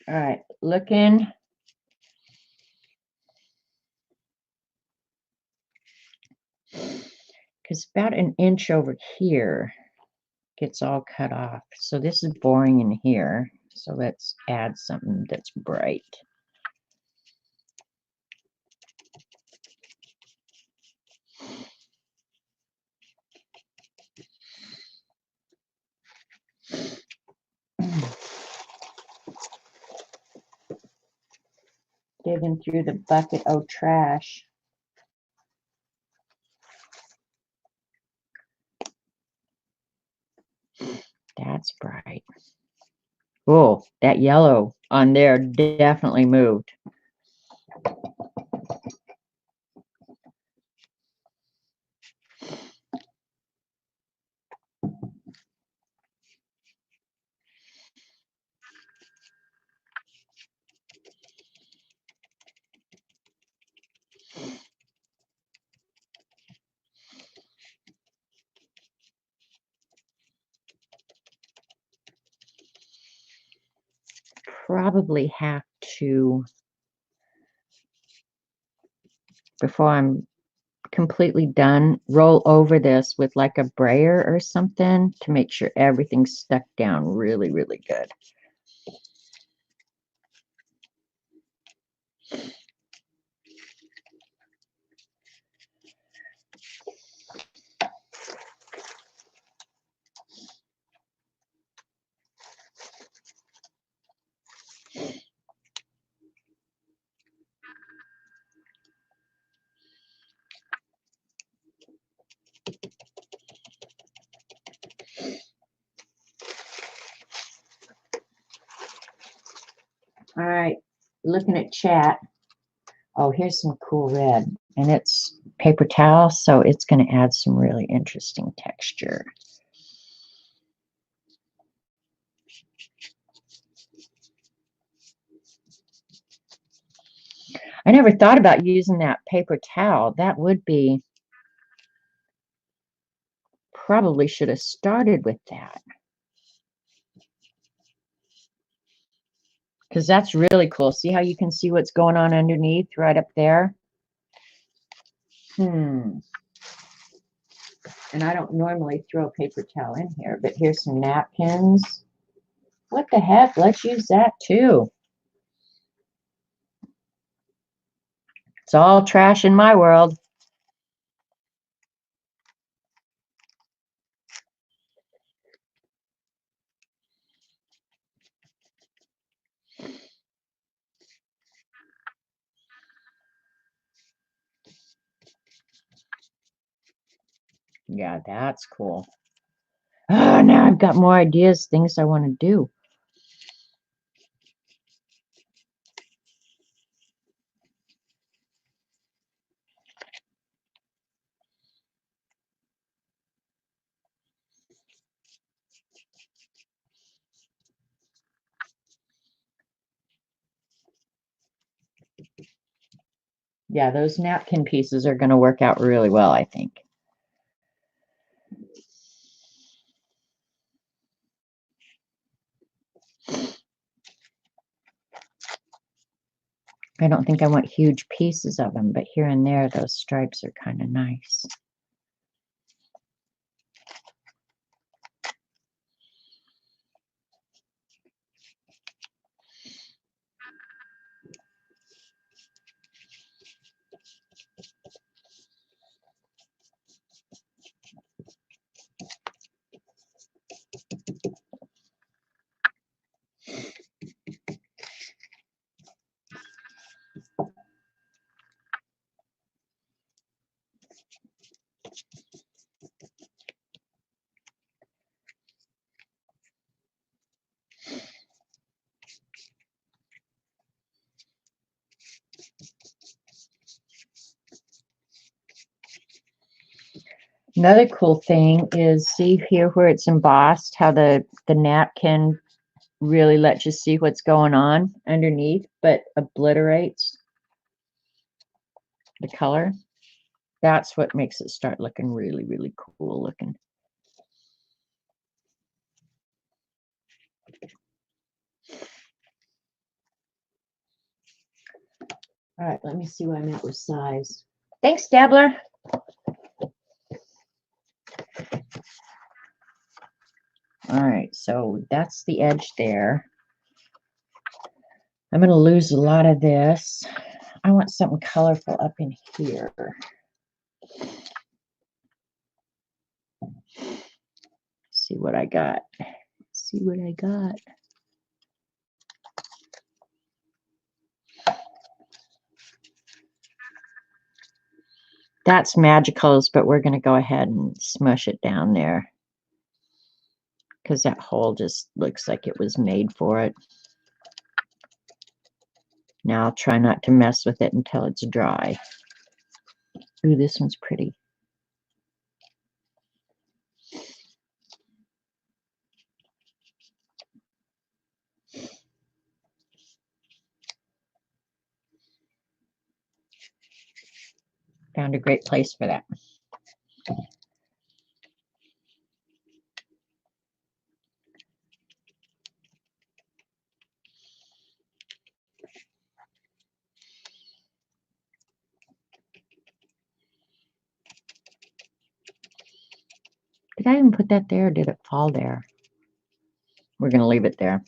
S1: All right, looking. Because about an inch over here gets all cut off. So this is boring in here. So let's add something that's bright. Digging through the bucket of trash. That's bright. Oh, that yellow on there definitely moved. probably have to, before I'm completely done, roll over this with like a brayer or something to make sure everything's stuck down really, really good. All right, looking at chat. Oh, here's some cool red, and it's paper towel, so it's going to add some really interesting texture. I never thought about using that paper towel. That would be, probably should have started with that. Because that's really cool. See how you can see what's going on underneath right up there? And I don't normally throw a paper towel in here, but here's some napkins. What the heck? Let's use that too. It's all trash in my world. Yeah, that's cool. Oh, now I've got more ideas, things I want to do. Yeah, those napkin pieces are going to work out really well, I think. I don't think I want huge pieces of them, but here and there, those stripes are kind of nice. Another cool thing is, see here where it's embossed, how the napkin really lets you see what's going on underneath, but obliterates the color. That's what makes it start looking really, really cool looking. All right, let me see where I'm at with size. Thanks, Dabbler. All right, so that's the edge there. I'm going to lose a lot of this. I want something colorful up in here. See what I got. See what I got. That's Magicals, but we're going to go ahead and smush it down there because that hole just looks like it was made for it. Now I'll try not to mess with it until it's dry. Ooh, this one's pretty. Found a great place for that. Did I even put that there or did it fall there? We're going to leave it there.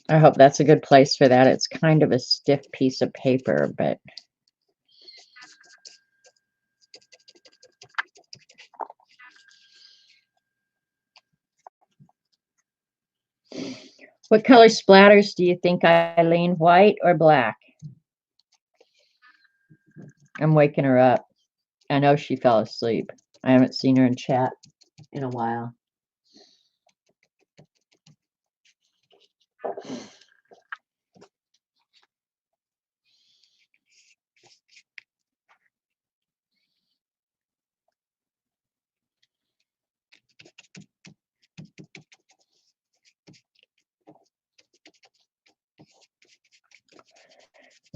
S1: I hope that's a good place for that. It's kind of a stiff piece of paper, but what color splatters do you think, Eileen? White or black? I'm waking her up. I know she fell asleep. I haven't seen her in chat in a while.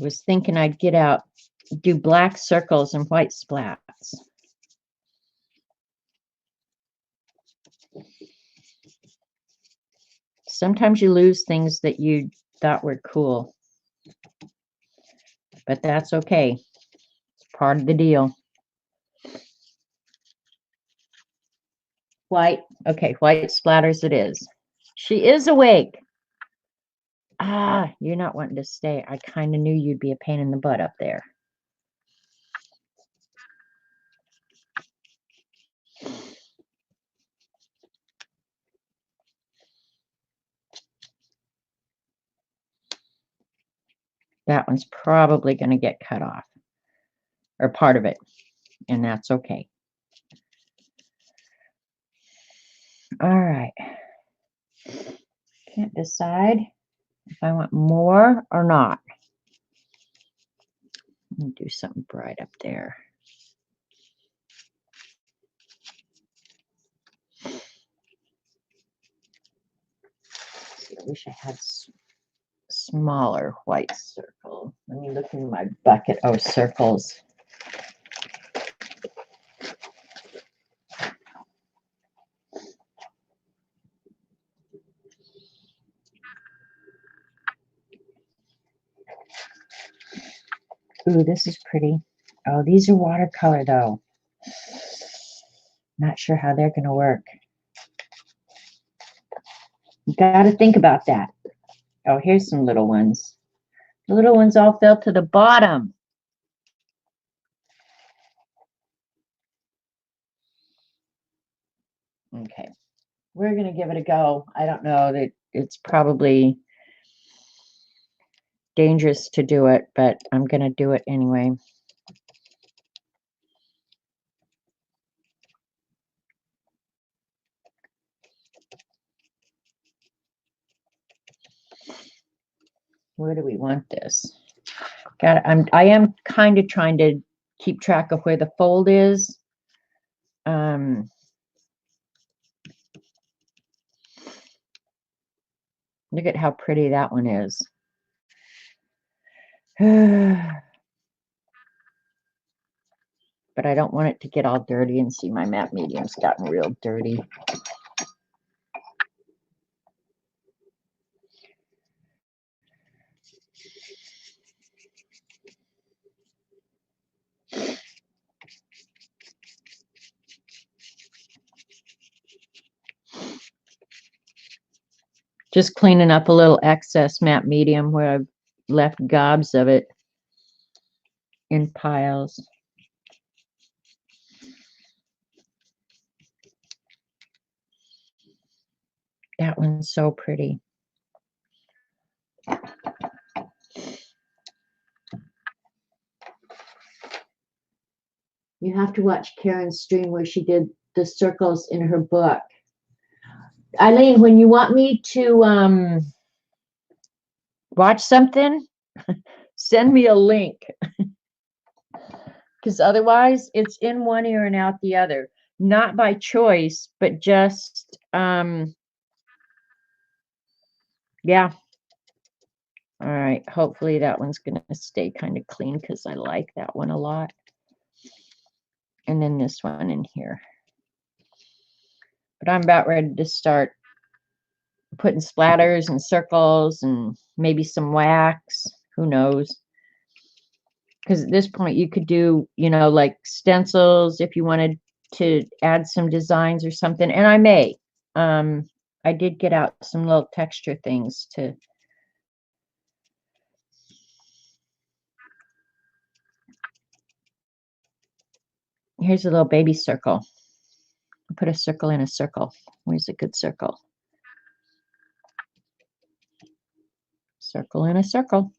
S1: I was thinking I'd get out, do black circles and white splats. Sometimes you lose things that you thought were cool, but that's okay. It's part of the deal. White. Okay, white splatters it is. She is awake. Ah, you're not wanting to stay. I kind of knew you'd be a pain in the butt up there. That one's probably going to get cut off, or part of it, and that's okay. All right. Can't decide if I want more or not. Let me do something bright up there. I wish I had smaller white circle. Let me look in my bucket. Oh, circles. Ooh, this is pretty. Oh, these are watercolor though. Not sure how they're going to work. You got to think about that. Oh, here's some little ones. The little ones all fell to the bottom. Okay, we're going to give it a go. I don't know that it's probably dangerous to do it, but I'm going to do it anyway. Where do we want this? I am kind of trying to keep track of where the fold is. Look at how pretty that one is. But I don't want it to get all dirty, and see my matte medium's gotten real dirty. Just cleaning up a little excess matte medium where I've left gobs of it. in piles. That one's so pretty. You have to watch Karen's stream where she did the circles in her book. Eileen, when you want me to watch something, send me a link. Because otherwise it's in one ear and out the other. Not by choice, but just yeah. All right, hopefully that one's gonna stay kind of clean because I like that one a lot. And then this one in here. But I'm about ready to start putting splatters and circles and maybe some wax. Who knows? Because at this point you could do, you know, like stencils if you wanted to add some designs or something. And I may. I did get out some little texture things to. Here's a little baby circle. Put a circle in a circle. Where's a good circle? Circle in a circle.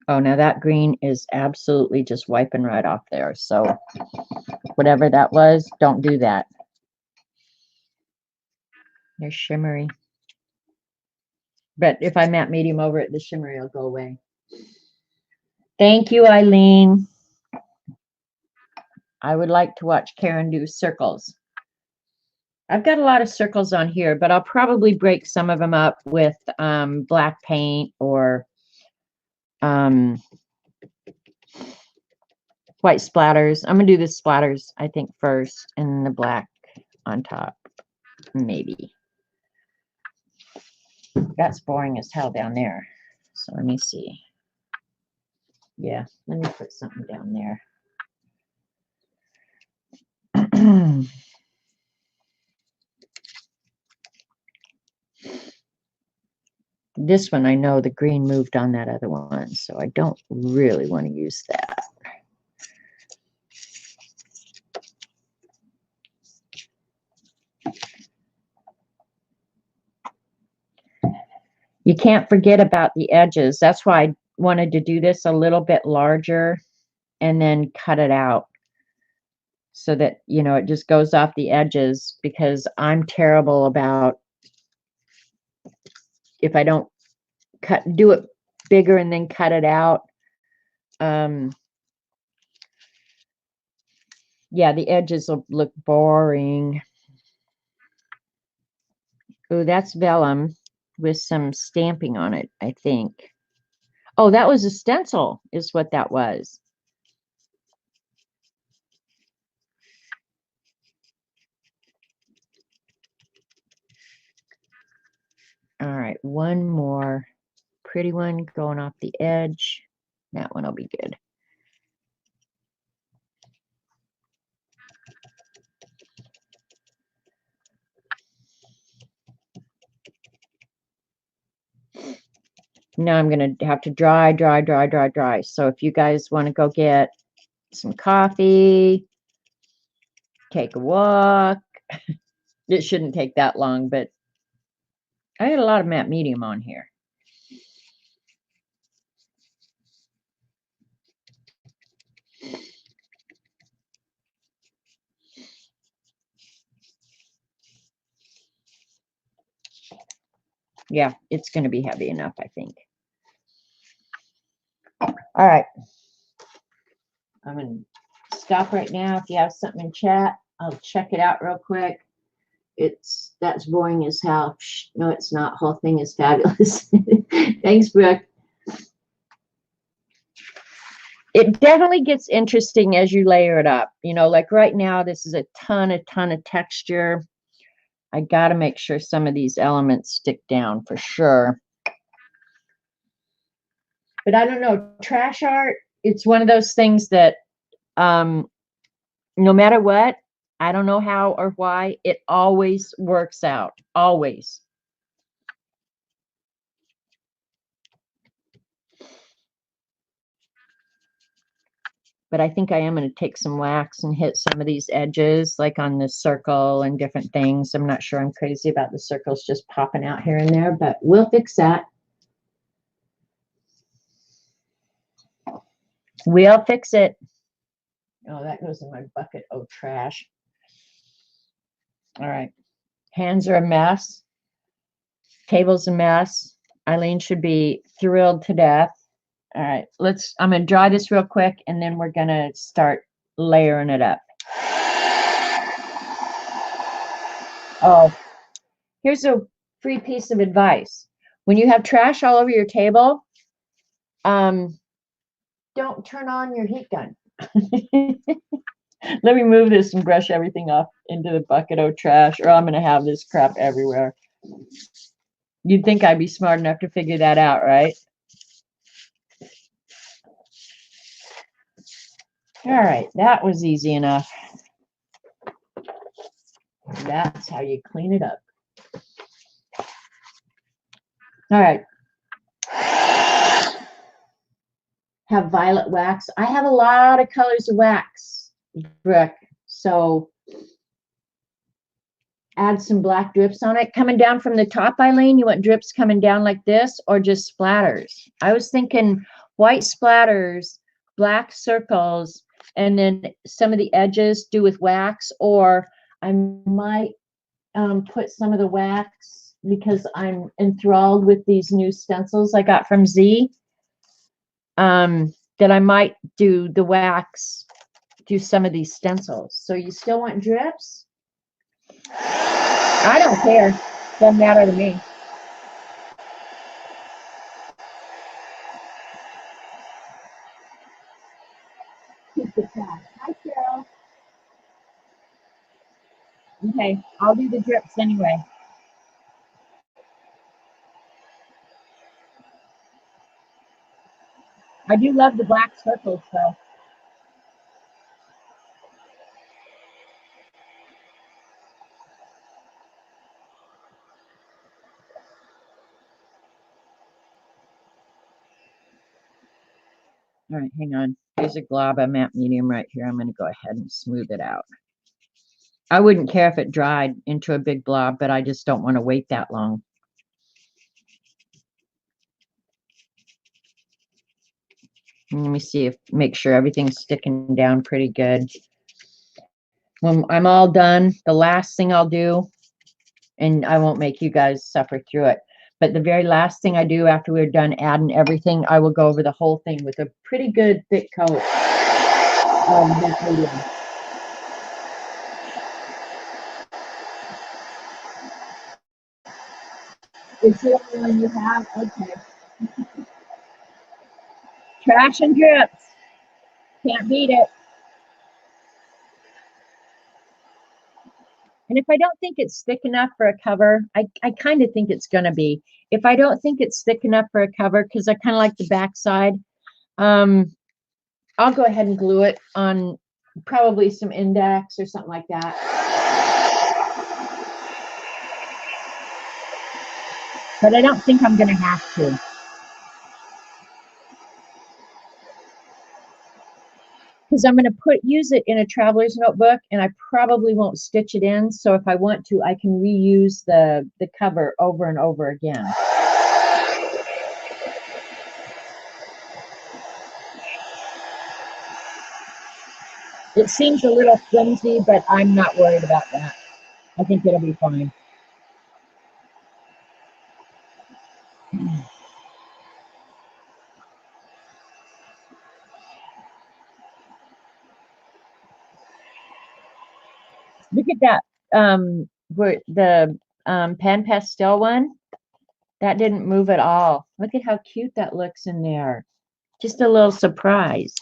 S1: Oh, now that green is absolutely just wiping right off there. So whatever that was, don't do that. They're shimmery. But if I matte medium over it, the shimmery will go away. Thank you, Eileen. I would like to watch Karen do circles. I've got a lot of circles on here, but I'll probably break some of them up with black paint or white splatters. I'm going to do the splatters, I think, first, and the black on top, maybe. That's boring as hell down there. So let me see. Yeah, let me put something down there. This one, I know the green moved on that other one, so I don't really want to use that. You can't forget about the edges. That's why I wanted to do this a little bit larger and then cut it out so that, you know, it just goes off the edges, because I'm terrible about if I don't do it bigger and then cut it out. Yeah, the edges will look boring. Oh, that's vellum with some stamping on it, I think. Oh, that was a stencil is what that was. All right, one more pretty one going off the edge. That one will be good. Now I'm going to have to dry. So if you guys want to go get some coffee, take a walk. It shouldn't take that long, but I had a lot of matte medium on here. Yeah, it's going to be heavy enough, I think. All right. I'm going to stop right now. If you have something in chat, I'll check it out real quick. That's boring as hell. No, it's not. Whole thing is fabulous. Thanks, Brooke. It definitely gets interesting as you layer it up. You know, like right now, this is a ton of texture. I got to make sure some of these elements stick down for sure. But I don't know, trash art, it's one of those things that No matter what, I don't know how or why, it always works out. Always. But I think I am going to take some wax and hit some of these edges, like on the circle and different things. I'm not sure I'm crazy about the circles just popping out here and there, but we'll fix that. We'll fix it. Oh, that goes in my bucket. Oh, trash. All right. Hands are a mess. Table's a mess. Eileen should be thrilled to death. All right, I'm going to dry this real quick and then we're going to start layering it up. Oh, here's a free piece of advice. When you have trash all over your table, don't turn on your heat gun. Let me move this and brush everything off into the bucket of trash, or I'm going to have this crap everywhere. You'd think I'd be smart enough to figure that out, right? All right, that was easy enough. That's how you clean it up. All right. Have violet wax. I have a lot of colors of wax, Brooke. So add some black drips on it. Coming down from the top, Eileen, you want drips coming down like this or just splatters? I was thinking white splatters, black circles, and then some of the edges do with wax, or I might put some of the wax because I'm enthralled with these new stencils I got from Z. That I might do the wax, do some of these stencils. So you still want drips? I don't care. Doesn't matter to me. Keep the trash. Hi, Carol. Okay, I'll do the drips anyway. I do love the black circles, though. All right, hang on. Here's a glob. I'm at medium right here. I'm going to go ahead and smooth it out. I wouldn't care if it dried into a big blob, but I just don't want to wait that long. Let me see make sure everything's sticking down pretty good. When I'm all done, the last thing I'll do, and I won't make you guys suffer through it, but the very last thing I do after we're done adding everything, I will go over the whole thing with a pretty good thick coat of that medium. It's the only one you have? Okay. Trash and drips. Can't beat it. And if I don't think it's thick enough for a cover, I kind of think it's going to be. If I don't think it's thick enough for a cover, because I kind of like the backside, I'll go ahead and glue it on probably some index or something like that. But I don't think I'm going to have to. Because I'm going to use it in a traveler's notebook, and I probably won't stitch it in. So if I want to, I can reuse the cover over and over again. It seems a little flimsy, but I'm not worried about that. I think it'll be fine. Look at that. Where the pan pastel one, that didn't move at all. Look at how cute that looks in there. Just a little surprise.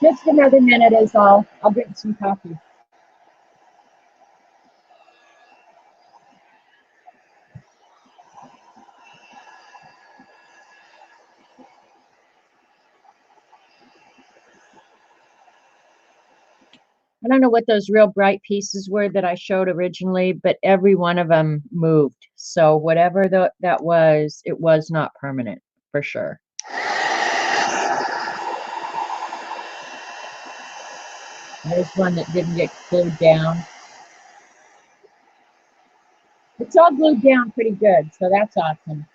S1: Just another minute is all. I'll drink some coffee. I don't know what those real bright pieces were that I showed originally, but every one of them moved. So whatever that was, it was not permanent for sure. There's one that didn't get glued down. It's all glued down pretty good, so that's awesome.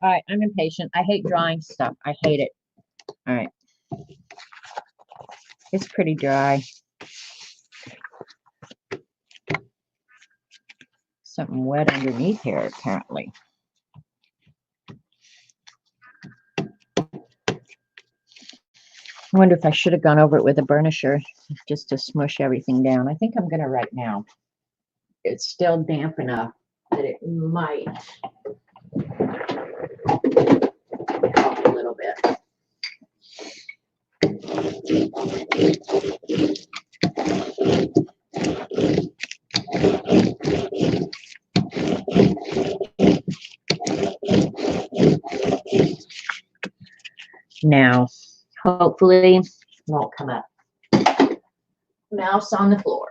S1: All right, I'm impatient. I hate drawing stuff. I hate it. All right. It's pretty dry. Something wet underneath here, apparently. I wonder if I should have gone over it with a burnisher just to smush everything down. I think I'm going to right now. It's still damp enough that it might help a little bit. Now, hopefully, it won't come up. Mouse on the floor.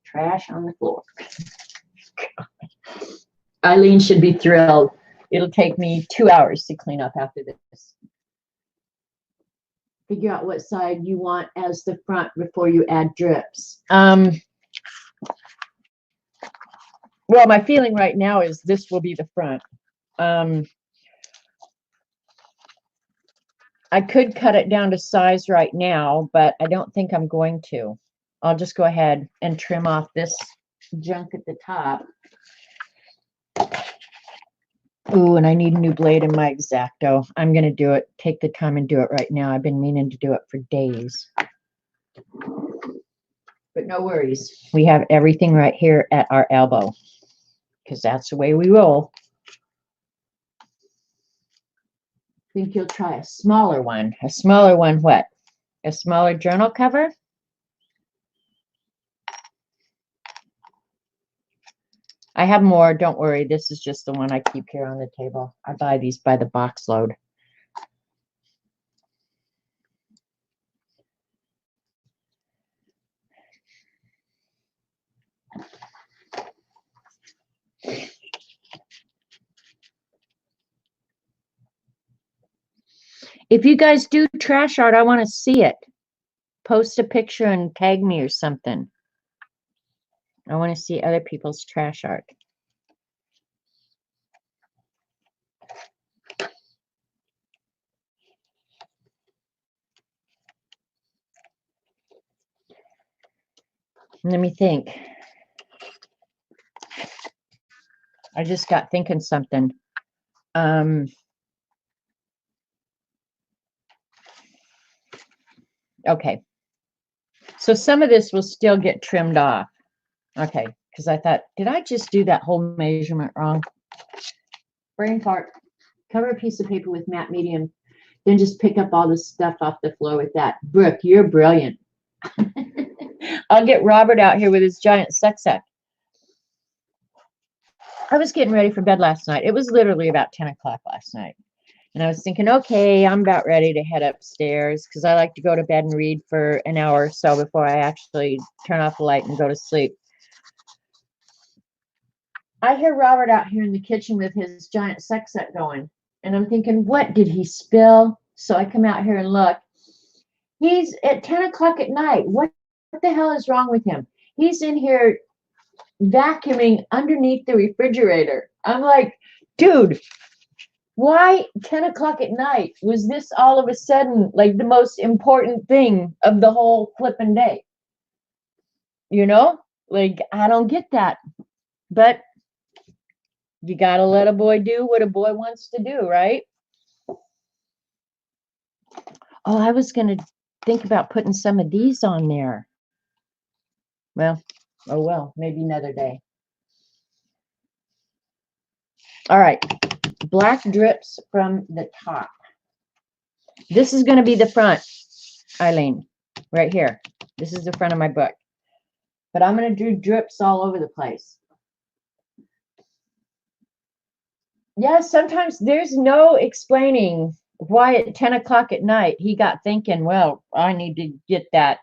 S1: Trash on the floor. Eileen should be thrilled. It'll take me 2 hours to clean up after this. Figure out what side you want as the front before you add drips. Well, my feeling right now is this will be the front. I could cut it down to size right now, but I don't think I'm going to. I'll just go ahead and trim off this junk at the top. Ooh, and I need a new blade in my X-Acto. I'm going to do it. Take the time and do it right now. I've been meaning to do it for days. But no worries. We have everything right here at our elbow because that's the way we roll. Think you'll try a smaller one. A smaller one what? A smaller journal cover? I have more. Don't worry. This is just the one I keep here on the table. I buy these by the box load. If you guys do trash art, I want to see it. Post a picture and tag me or something. I want to see other people's trash art. Let me think. I just got thinking something. Okay. So some of this will still get trimmed off. Okay. Because I thought, did I just do that whole measurement wrong? Brain fart. Cover a piece of paper with matte medium. Then just pick up all the stuff off the floor with that. Brooke, you're brilliant. I'll get Robert out here with his giant suck. I was getting ready for bed last night. It was literally about 10 o'clock last night. And I was thinking, okay, I'm about ready to head upstairs because I like to go to bed and read for an hour or so before I actually turn off the light and go to sleep. I hear Robert out here in the kitchen with his giant suck going. And I'm thinking, what did he spill? So I come out here and look. He's at 10 o'clock at night. What the hell is wrong with him? He's in here vacuuming underneath the refrigerator. I'm like, dude, why 10 o'clock at night? Was this all of a sudden like the most important thing of the whole flipping day? You know, like, I don't get that. But you got to let a boy do what a boy wants to do, right? Oh, I was going to think about putting some of these on there. Well, oh well, maybe another day. All right, black drips from the top. This is going to be the front, Eileen, right here. This is the front of my book. But I'm going to do drips all over the place. Yeah, sometimes there's no explaining why at 10 o'clock at night he got thinking, well, I need to get that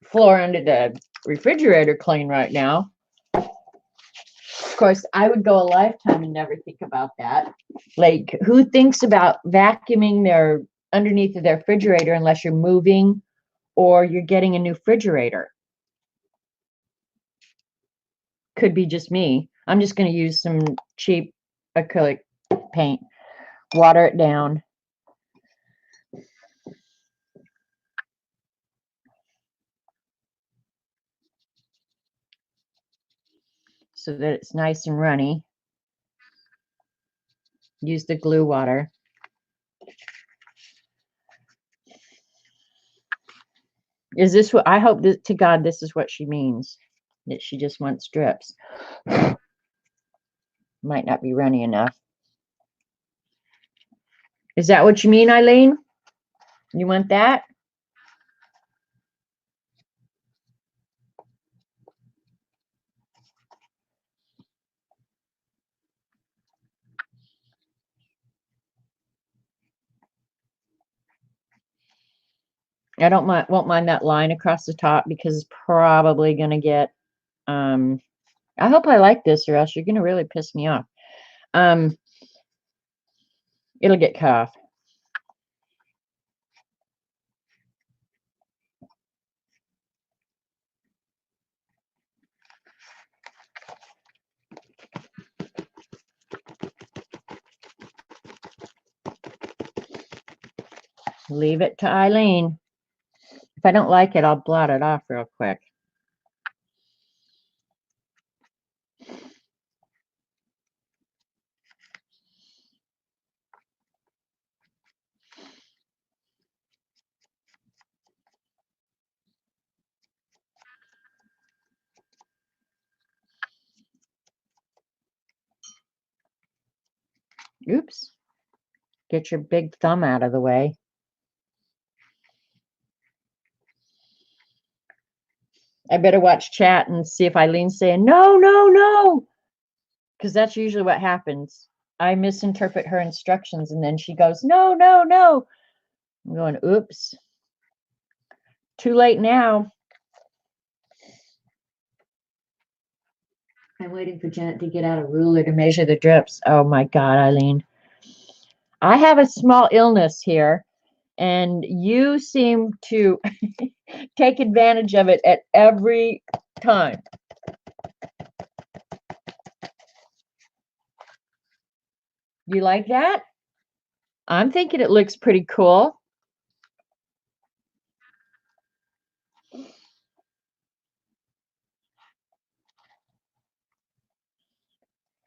S1: floor under the refrigerator clean right now. Of course, I would go a lifetime and never think about that. Like, who thinks about vacuuming their underneath of their refrigerator unless you're moving or you're getting a new refrigerator? Could be just me. I'm just going to use some cheap acrylic paint, water it down. So that it's nice and runny. Use the glue water. Is this what I hope that, to God, this is what she means, that she just wants drips. Might not be runny enough. Is that what you mean, Eileen? You want that? I won't mind that line across the top because it's probably gonna get I hope I like this or else you're gonna really piss me off. It'll get cut off. Leave it to Eileen. If I don't like it, I'll blot it off real quick. Oops. Get your big thumb out of the way. I better watch chat and see if Eileen's saying, no, no, no. Because that's usually what happens. I misinterpret her instructions and then she goes, no, no, no. I'm going, oops. Too late now. I'm waiting for Janet to get out a ruler to measure the drips. Oh my God, Eileen. I have a small illness here, and you seem to take advantage of it at every time. You like that? I'm thinking it looks pretty cool.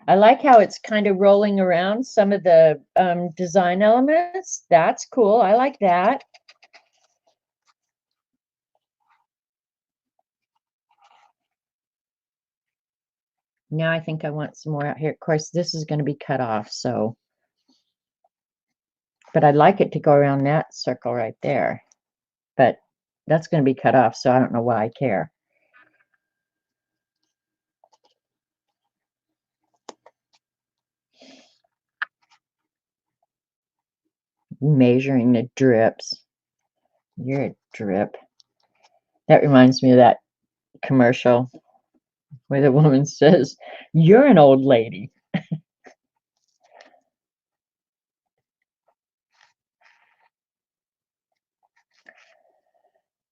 S1: I like how it's kind of rolling around some of the design elements. That's cool. I like that. Now I think I want some more out here. Of course, this is going to be cut off, so. But I'd like it to go around that circle right there. But that's going to be cut off, so I don't know why I care. Measuring the drips. You're a drip. That reminds me of that commercial where the woman says, you're an old lady.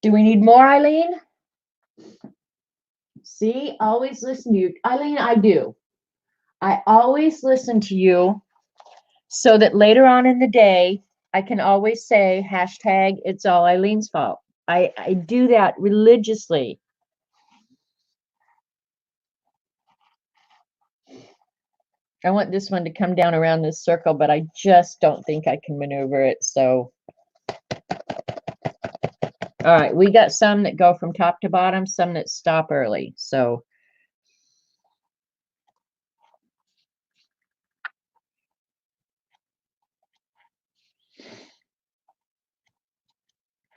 S1: Do we need more, Eileen? See, always listen to you. Eileen, I do. I always listen to you so that later on in the day, I can always say, hashtag, it's all Eileen's fault. I do that religiously. I want this one to come down around this circle, but I just don't think I can maneuver it. So All right, we got some that go from top to bottom, some that stop early. So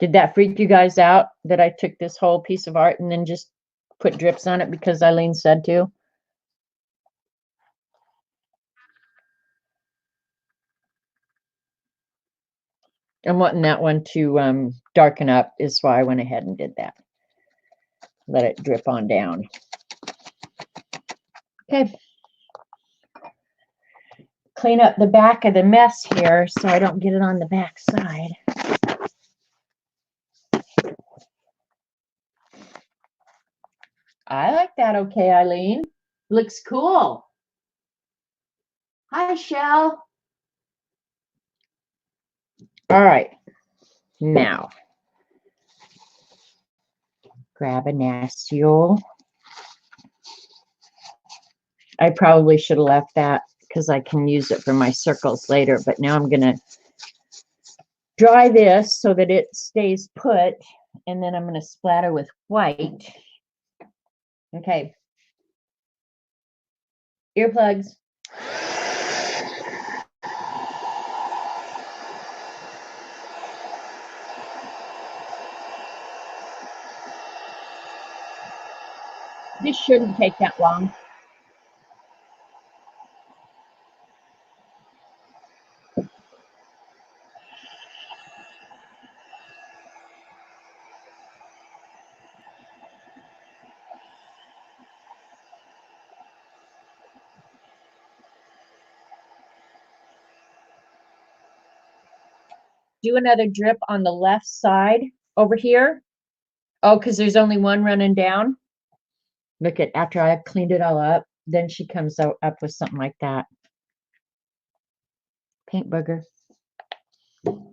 S1: did that freak you guys out that I took this whole piece of art and then just put drips on it because Eileen said to? I'm wanting that one to darken up is why I went ahead and did that. Let it drip on down. Okay. Clean up the back of the mess here so I don't get it on the back side. I like that. Okay, Eileen. Looks cool. Hi, Shell. All right. Now, grab a nastule. I probably should have left that because I can use it for my circles later, but now I'm going to dry this so that it stays put, and then I'm going to splatter with white. Okay. Earplugs. This shouldn't take that long. Do another drip on the left side over here. Oh, because there's only one running down. Look at, after I've cleaned it all up, then she comes up with something like that. Paint booger. All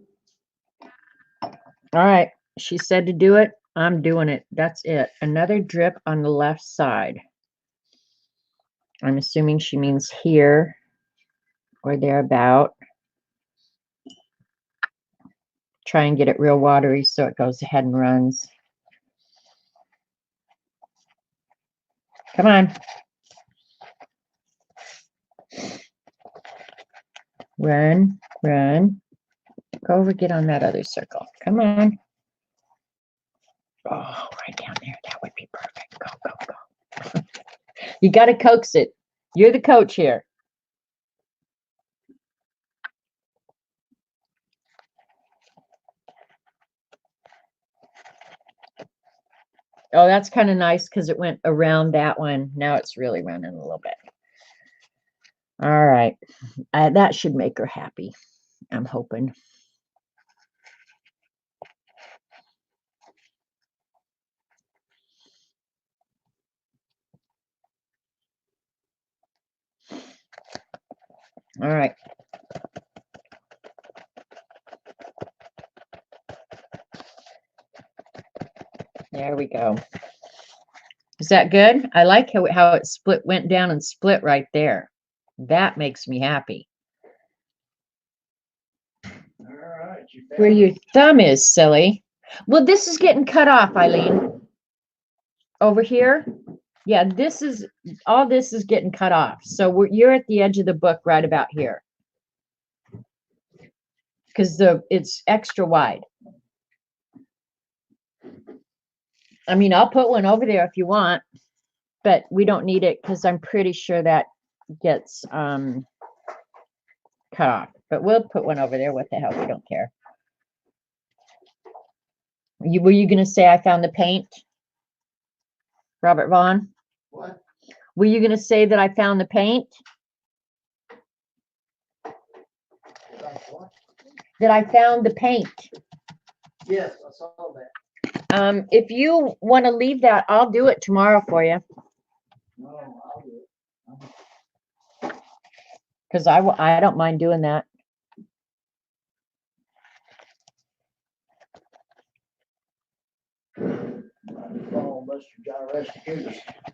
S1: right. She said to do it. I'm doing it. That's it. Another drip on the left side. I'm assuming she means here or thereabout. Try and get it real watery so it goes ahead and runs. Come on. Run, run. Go over, get on that other circle. Come on. Oh, right down there. That would be perfect. Go, go, go. You got to coax it. You're the coach here. Oh, that's kind of nice because it went around that one. Now it's really running a little bit. All right. That should make her happy. I'm hoping. All right. There we go. Is that good? I like how it split, went down and split right there. That makes me happy.
S2: All right.
S1: Where your thumb is, silly. Well, this is getting cut off, Eileen. Over here. Yeah, this is, all this is getting cut off. So you're at the edge of the book right about here. Because it's extra wide. I mean, I'll put one over there if you want, but we don't need it because I'm pretty sure that gets cut off. But we'll put one over there. What the hell? We don't care. Were you going to say I found the paint? Robert Vaughn?
S2: What?
S1: Were you going to say that I found the paint?
S2: What?
S1: That I found the paint.
S2: Yes, I saw that.
S1: If you want to leave that, I'll do it tomorrow for you.
S2: No, I'll do it.
S1: Because I don't mind doing that.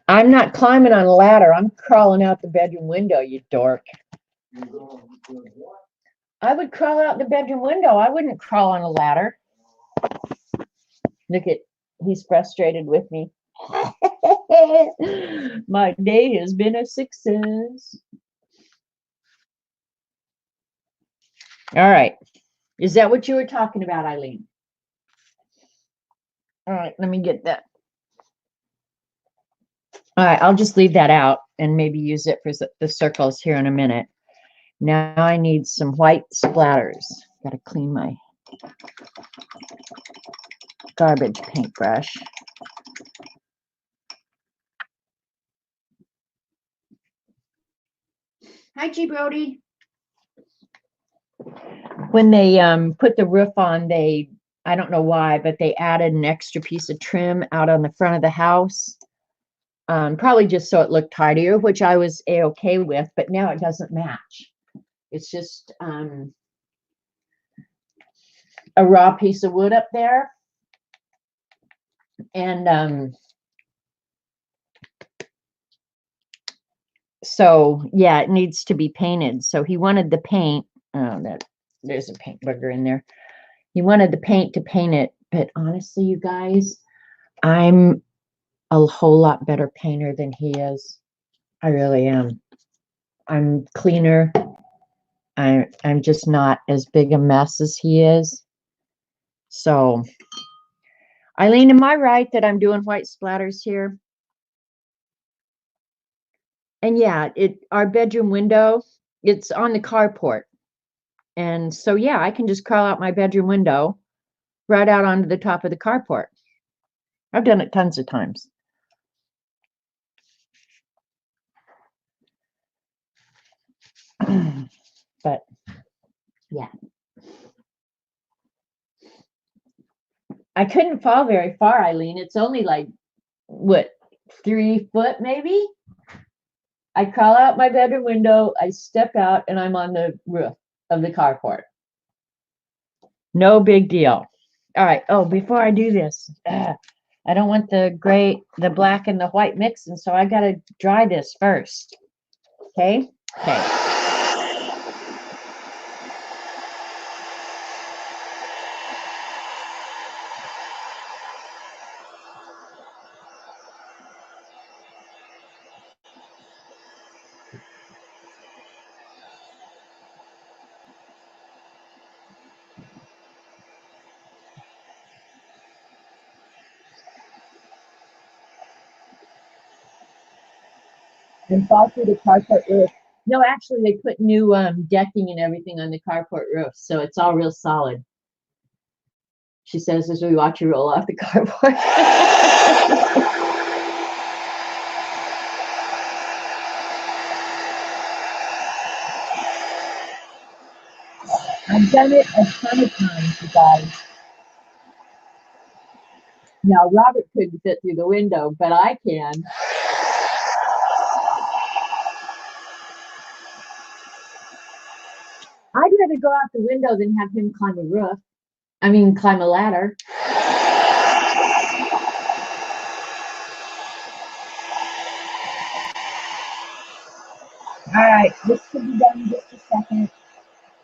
S1: I'm not climbing on a ladder. I'm crawling out the bedroom window, you dork. I would crawl out the bedroom window. I wouldn't crawl on a ladder. Look at, he's frustrated with me. My day has been a success. All right. Is that what you were talking about, Eileen? All right, let me get that. All right, I'll just leave that out and maybe use it for the circles here in a minute. Now I need some white splatters. Got to clean my garbage paintbrush. Hi, G. Brody. When they put the roof on, I don't know why, but they added an extra piece of trim out on the front of the house. Probably just so it looked tidier, which I was a-okay with, but now it doesn't match. It's just a raw piece of wood up there. And so, yeah, it needs to be painted. So he wanted the paint. Oh, there's a paint booger in there. He wanted the paint to paint it. But honestly, you guys, I'm a whole lot better painter than he is. I really am. I'm cleaner. I'm just not as big a mess as he is. So, Eileen, am I right that I'm doing white splatters here? And yeah, our bedroom window, it's on the carport. And so, yeah, I can just crawl out my bedroom window right out onto the top of the carport. I've done it tons of times. But yeah, I couldn't fall very far, Eileen. It's only like, what, 3 foot maybe? I crawl out my bedroom window, I step out, and I'm on the roof of the carport. No big deal. All right. Oh, before I do this, I don't want the black and the white mixing, so I got to dry this first. Okay? Okay. And fall through the carport roof. No, actually, they put new decking and everything on the carport roof, so it's all real solid. She says as we watch you roll off the carport. I've done it a ton of times, you guys. Now, Robert couldn't fit through the window, but I can. I'd rather go out the window than have him climb a roof. I mean, climb a ladder. All right, this could be done in just a second.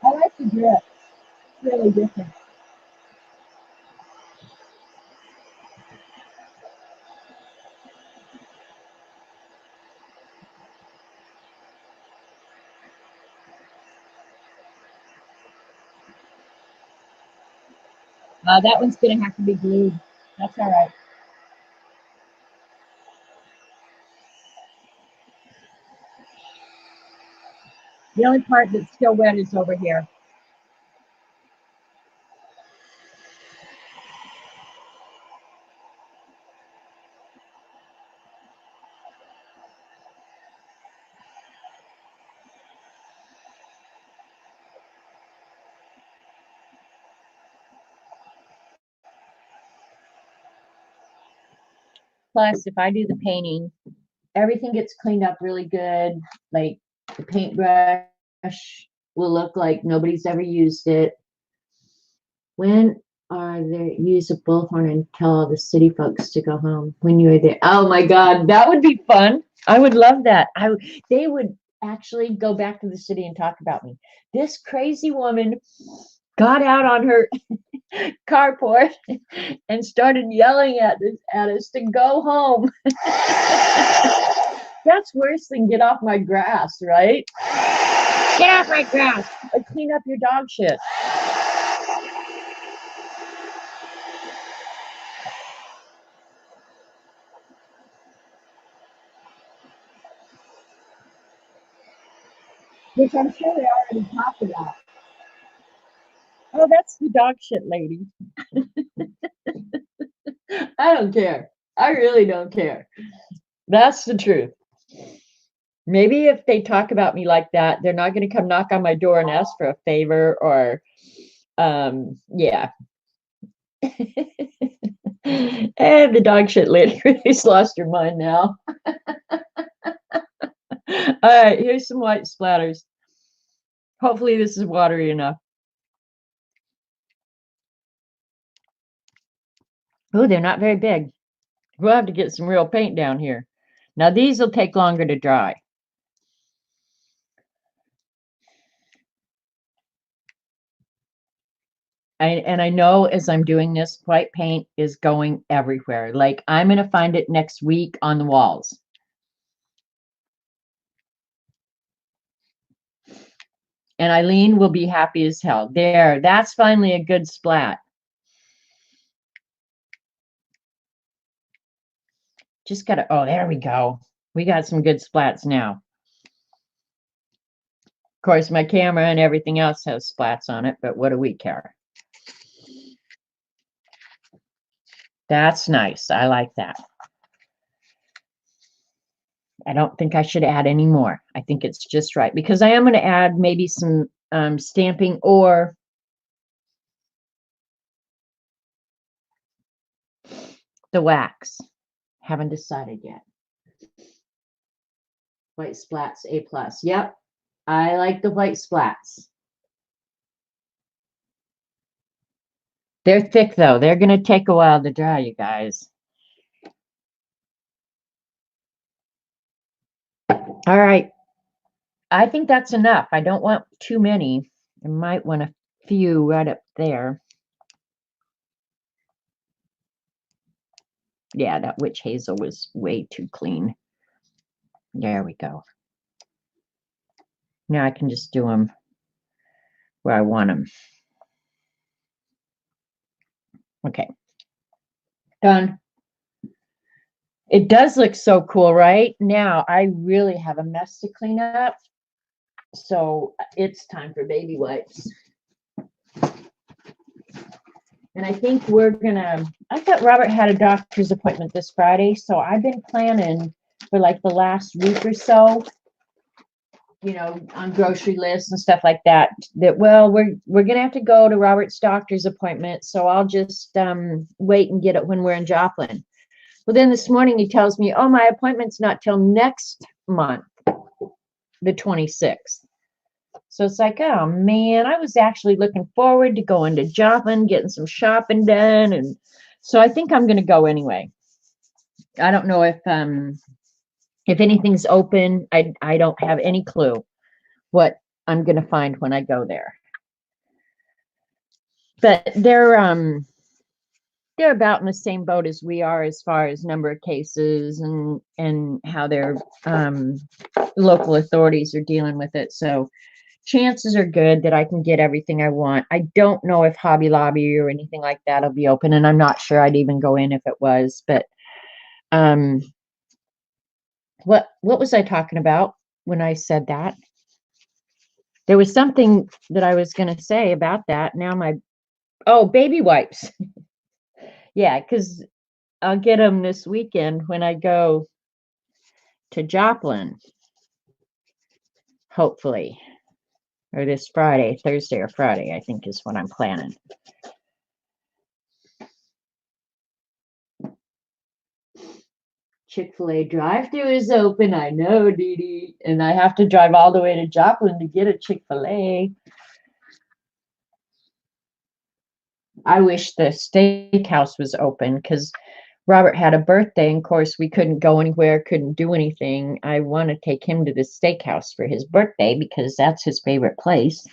S1: I like the drip. It's really different. That one's going to have to be glued. That's all right. The only part that's still wet is over here. Plus, if I do the painting, everything gets cleaned up really good. Like the paintbrush will look like nobody's ever used it. When are they use a bullhorn and tell all the city folks to go home when you are there? Oh my God, that would be fun. I would love that. They would actually go back to the city and talk about me. This crazy woman got out on her carport and started yelling at us to go home. That's worse than get off my grass, right? Get off my grass. Clean up your dog shit. Which I'm sure they already talked about. Oh, that's the dog shit lady. I don't care. I really don't care. That's the truth. Maybe if they talk about me like that, they're not going to come knock on my door and ask for a favor or, yeah. And the dog shit lady really's lost her mind now. All right, here's some white splatters. Hopefully this is watery enough. Oh, they're not very big. We'll have to get some real paint down here. Now these will take longer to dry. And I know as I'm doing this, white paint is going everywhere. Like I'm going to find it next week on the walls. And Eileen will be happy as hell. There, that's finally a good splat. Just gotta, oh, there we go. We got some good splats now. Of course, my camera and everything else has splats on it, but what do we care? That's nice. I like that. I don't think I should add any more. I think it's just right because I am going to add maybe some stamping or the wax. Haven't decided yet. White splats, A+. Yep. I like the white splats. They're thick though. They're going to take a while to dry, you guys. All right. I think that's enough. I don't want too many. I might want a few right up there. Yeah, that witch hazel was way too clean. There we go. Now I can just do them where I want them. Okay. Done. It does look so cool, right? Now I really have a mess to clean up. So it's time for baby wipes. And I think we're gonna, I thought Robert had a doctor's appointment this Friday. So I've been planning for like the last week or so, you know, on grocery lists and stuff like that, that, well, we're gonna have to go to Robert's doctor's appointment. So I'll just wait and get it when we're in Joplin. Well, then this morning he tells me, oh, my appointment's not till next month, the 26th. So it's like, oh man, I was actually looking forward to going to Joplin, getting some shopping done. And so I think I'm going to go anyway. I don't know if anything's open. I don't have any clue what I'm going to find when I go there. But they're about in the same boat as we are as far as number of cases and how their local authorities are dealing with it. So chances are good that I can get everything I want. I don't know if Hobby Lobby or anything like that will be open, and I'm not sure I'd even go in if it was. But what was I talking about when I said that? There was something that I was going to say about that. Now baby wipes. Yeah, because I'll get them this weekend when I go to Joplin, hopefully, or this Friday, Thursday or Friday, I think is what I'm planning. Chick-fil-A drive-thru is open. I know, Dee Dee, and I have to drive all the way to Joplin to get a Chick-fil-A. I wish the steakhouse was open because Robert had a birthday, and of course we couldn't go anywhere, couldn't do anything. I want to take him to the steakhouse for his birthday because that's his favorite place.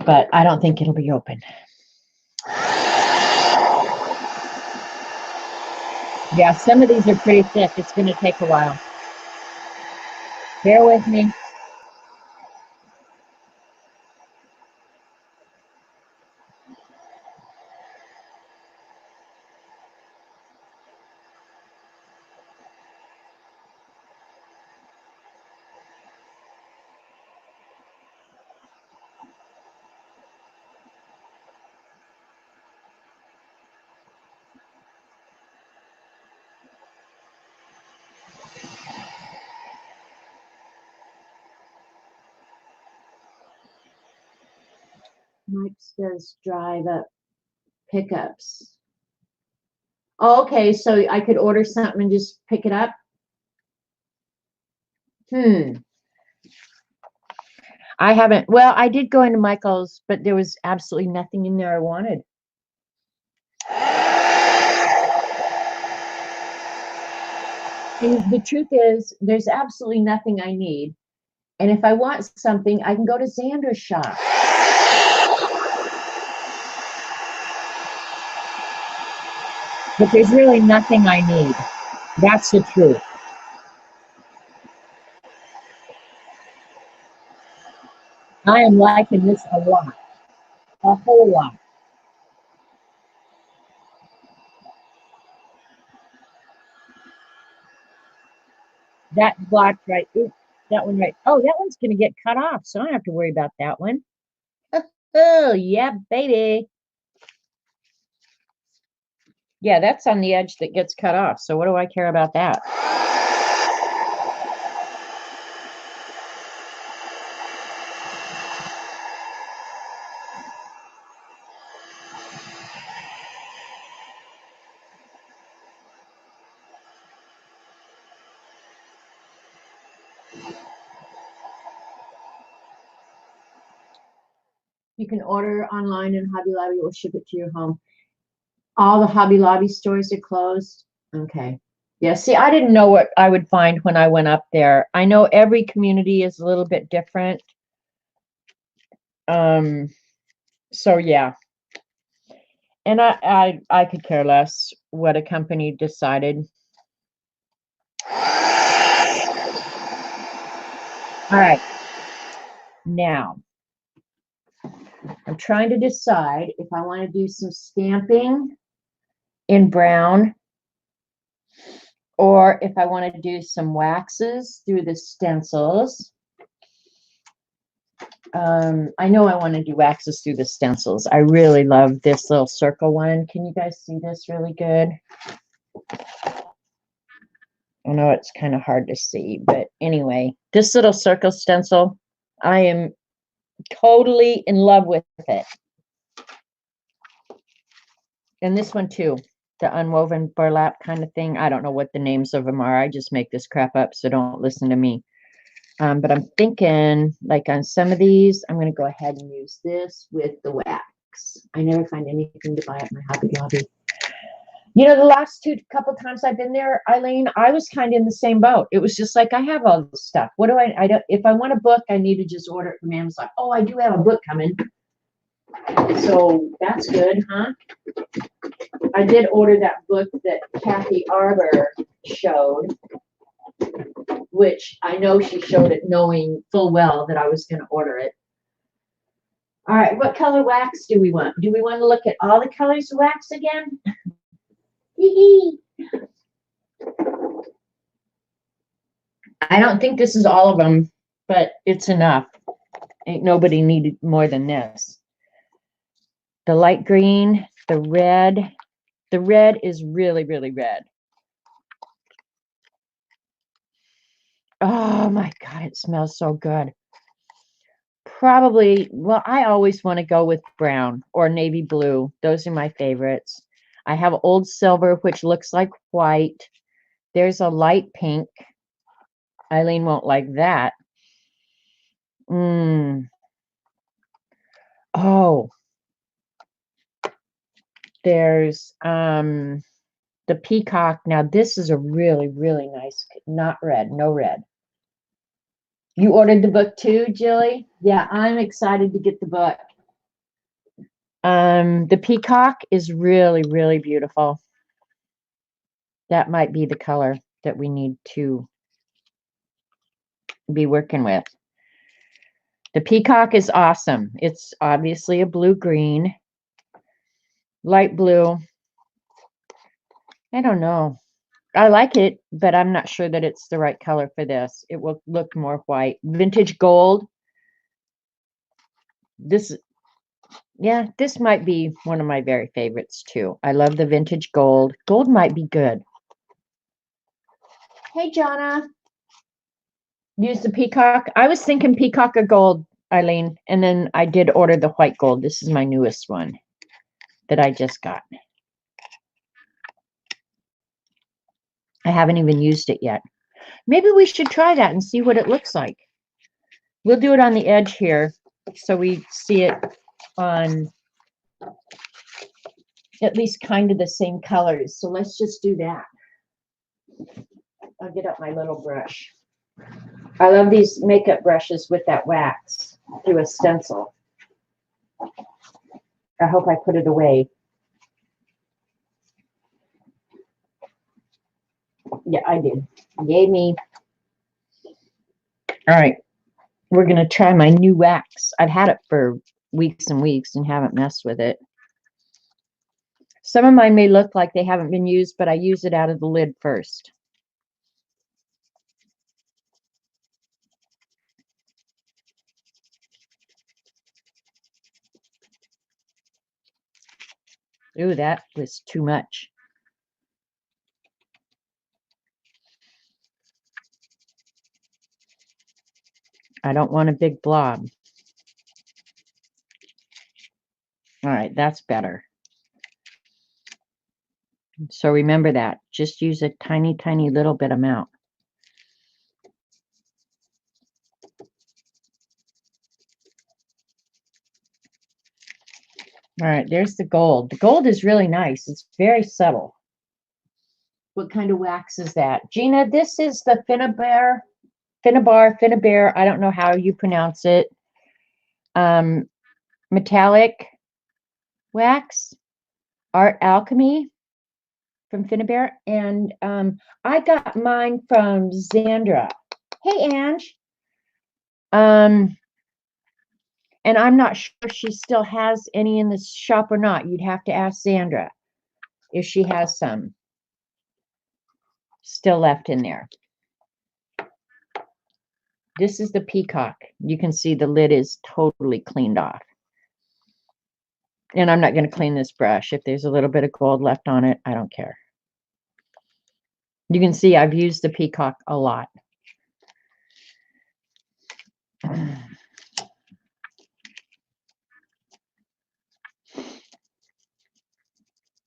S1: But I don't think it'll be open. Yeah, some of these are pretty thick. It's going to take a while. Bear with me. Mike says drive up pickups. Oh, okay, so I could order something and just pick it up? I haven't. Well, I did go into Michael's, but there was absolutely nothing in there I wanted. And the truth is, there's absolutely nothing I need. And if I want something, I can go to Xander's shop. But there's really nothing I need. That's the truth. I am liking this a lot, a whole lot. That black right, oops, that one right. Oh, that one's going to get cut off, so I don't have to worry about that one. Oh, yeah, baby. Yeah, that's on the edge that gets cut off, so what do I care about that? You can order online and Hobby Lobby will ship it to your home. All the Hobby Lobby stores are closed. Okay. Yeah, see, I didn't know what I would find when I went up there. I know every community is a little bit different. Um, so yeah. And I could care less what a company decided. All right. Now, I'm trying to decide if I want to do some stamping in brown or if I want to do some waxes through the stencils. I know I want to do waxes through the stencils. I really love this little circle one. Can you guys see this really good? I know it's kind of hard to see, but anyway, this little circle stencil, I am totally in love with it. And this one too, the unwoven burlap kind of thing. I don't know what the names of them are. I just make this crap up, so don't listen to me. But I'm thinking, like on some of these, I'm going to go ahead and use this with the wax. I never find anything to buy at my Hobby Lobby. You know, the last couple times I've been there, Eileen, I was kind of in the same boat. It was just like, I have all this stuff. What do I don't, if I want a book, I need to just order it from Amazon. Oh, I do have a book coming. So that's good, huh? I did order that book that Kathy Arbor showed, which I know she showed it knowing full well that I was going to order it. All right, what color wax do we want? Do we want to look at all the colors of wax again? I don't think this is all of them, but it's enough. Ain't nobody needed more than this. The light green, the red. The red is really, really red. Oh my God, it smells so good. Probably, well, I always want to go with brown or navy blue. Those are my favorites. I have old silver, which looks like white. There's a light pink. Eileen won't like that. Oh, there's the peacock. Now this is a really, really nice, not red, no red. You ordered the book too, Jilly? Yeah, I'm excited to get the book. The peacock is really, really beautiful. That might be the color that we need to be working with. The peacock is awesome. It's obviously a blue-green, light blue. I don't know. I like it, but I'm not sure that it's the right color for this. It will look more white. Vintage gold. This, yeah, this might be one of my very favorites too. I love the vintage gold. Gold might be good. Hey, Jonna. Use the peacock. I was thinking peacock or gold, Eileen, and then I did order the white gold. This is my newest one that I just got. I haven't even used it yet. Maybe we should try that and see what it looks like. We'll do it on the edge here so we see it on at least kind of the same colors. So let's just do that. I'll get up my little brush. I love these makeup brushes with that wax through a stencil. I hope I put it away. Yeah, I did. Yay me. All right. We're going to try my new wax. I've had it for weeks and weeks and haven't messed with it. Some of mine may look like they haven't been used, but I use it out of the lid first. Ooh, that was too much. I don't want a big blob. All right, that's better. So remember that. Just use a tiny, tiny little bit amount. All right, there's the gold. The gold is really nice. It's very subtle. What kind of wax is that? Gina, this is the Finnabar. I don't know how you pronounce it. Metallic wax, Art Alchemy from Finnabar. And I got mine from Zandra. Hey, Ange. And I'm not sure if she still has any in the shop or not. You'd have to ask Sandra if she has some still left in there. This is the peacock. You can see the lid is totally cleaned off. And I'm not going to clean this brush. If there's a little bit of gold left on it, I don't care. You can see I've used the peacock a lot.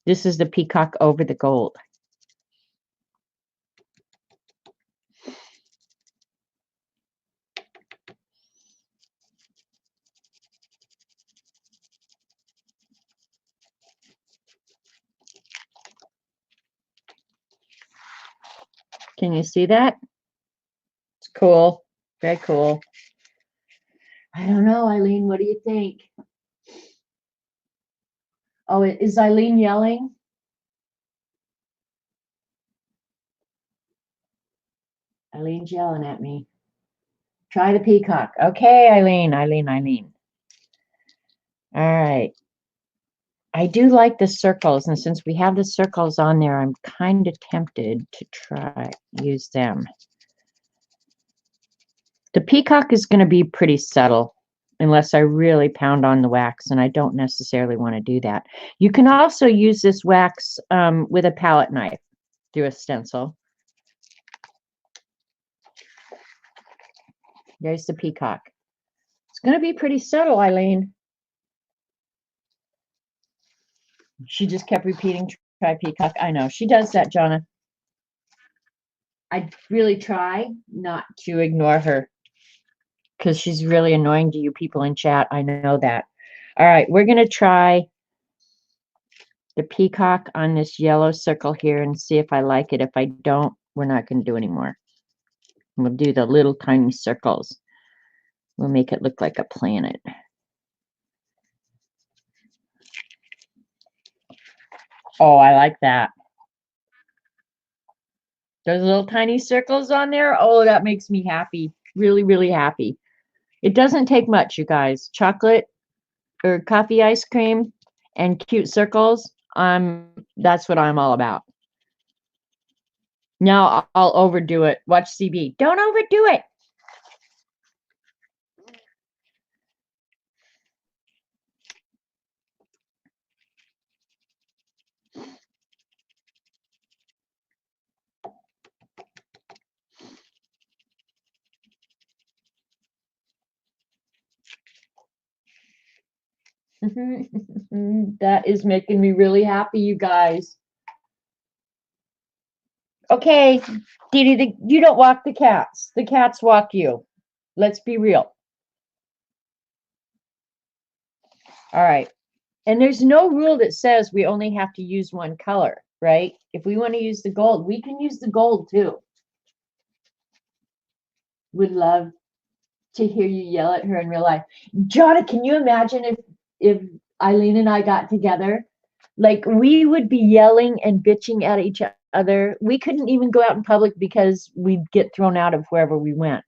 S1: This is the peacock over the gold. Can you see that? It's cool. Very cool. I don't know, Eileen. What do you think? Oh, is Eileen yelling? Eileen's yelling at me. Try the peacock. Okay, Eileen. All right. I do like the circles, and since we have the circles on there, I'm kind of tempted to try use them. The peacock is going to be pretty subtle unless I really pound on the wax, and I don't necessarily want to do that. You can also use this wax with a palette knife through a stencil. There's the peacock. It's going to be pretty subtle, Eileen. She just kept repeating, try peacock. I know. She does that, Jonna. I really try not to ignore her because she's really annoying to you people in chat. I know that. All right, we're going to try the peacock on this yellow circle here and see if I like it. If I don't, we're not going to do any more. We'll do the little tiny circles. We'll make it look like a planet. Oh, I like that. Those little tiny circles on there. Oh, that makes me happy. Really, really happy. It doesn't take much, you guys. Chocolate or coffee ice cream and cute circles. That's what I'm all about. Now I'll overdo it. Watch CB. Don't overdo it. That is making me really happy, you guys. Okay, Dee Dee, you don't walk the cats. The cats walk you. Let's be real. All right. And there's no rule that says we only have to use one color, right? If we want to use the gold, we can use the gold too. Would love to hear you yell at her in real life. Jonna, can you imagine if Eileen and I got together? Like we would be yelling and bitching at each other. We couldn't even go out in public because we'd get thrown out of wherever we went.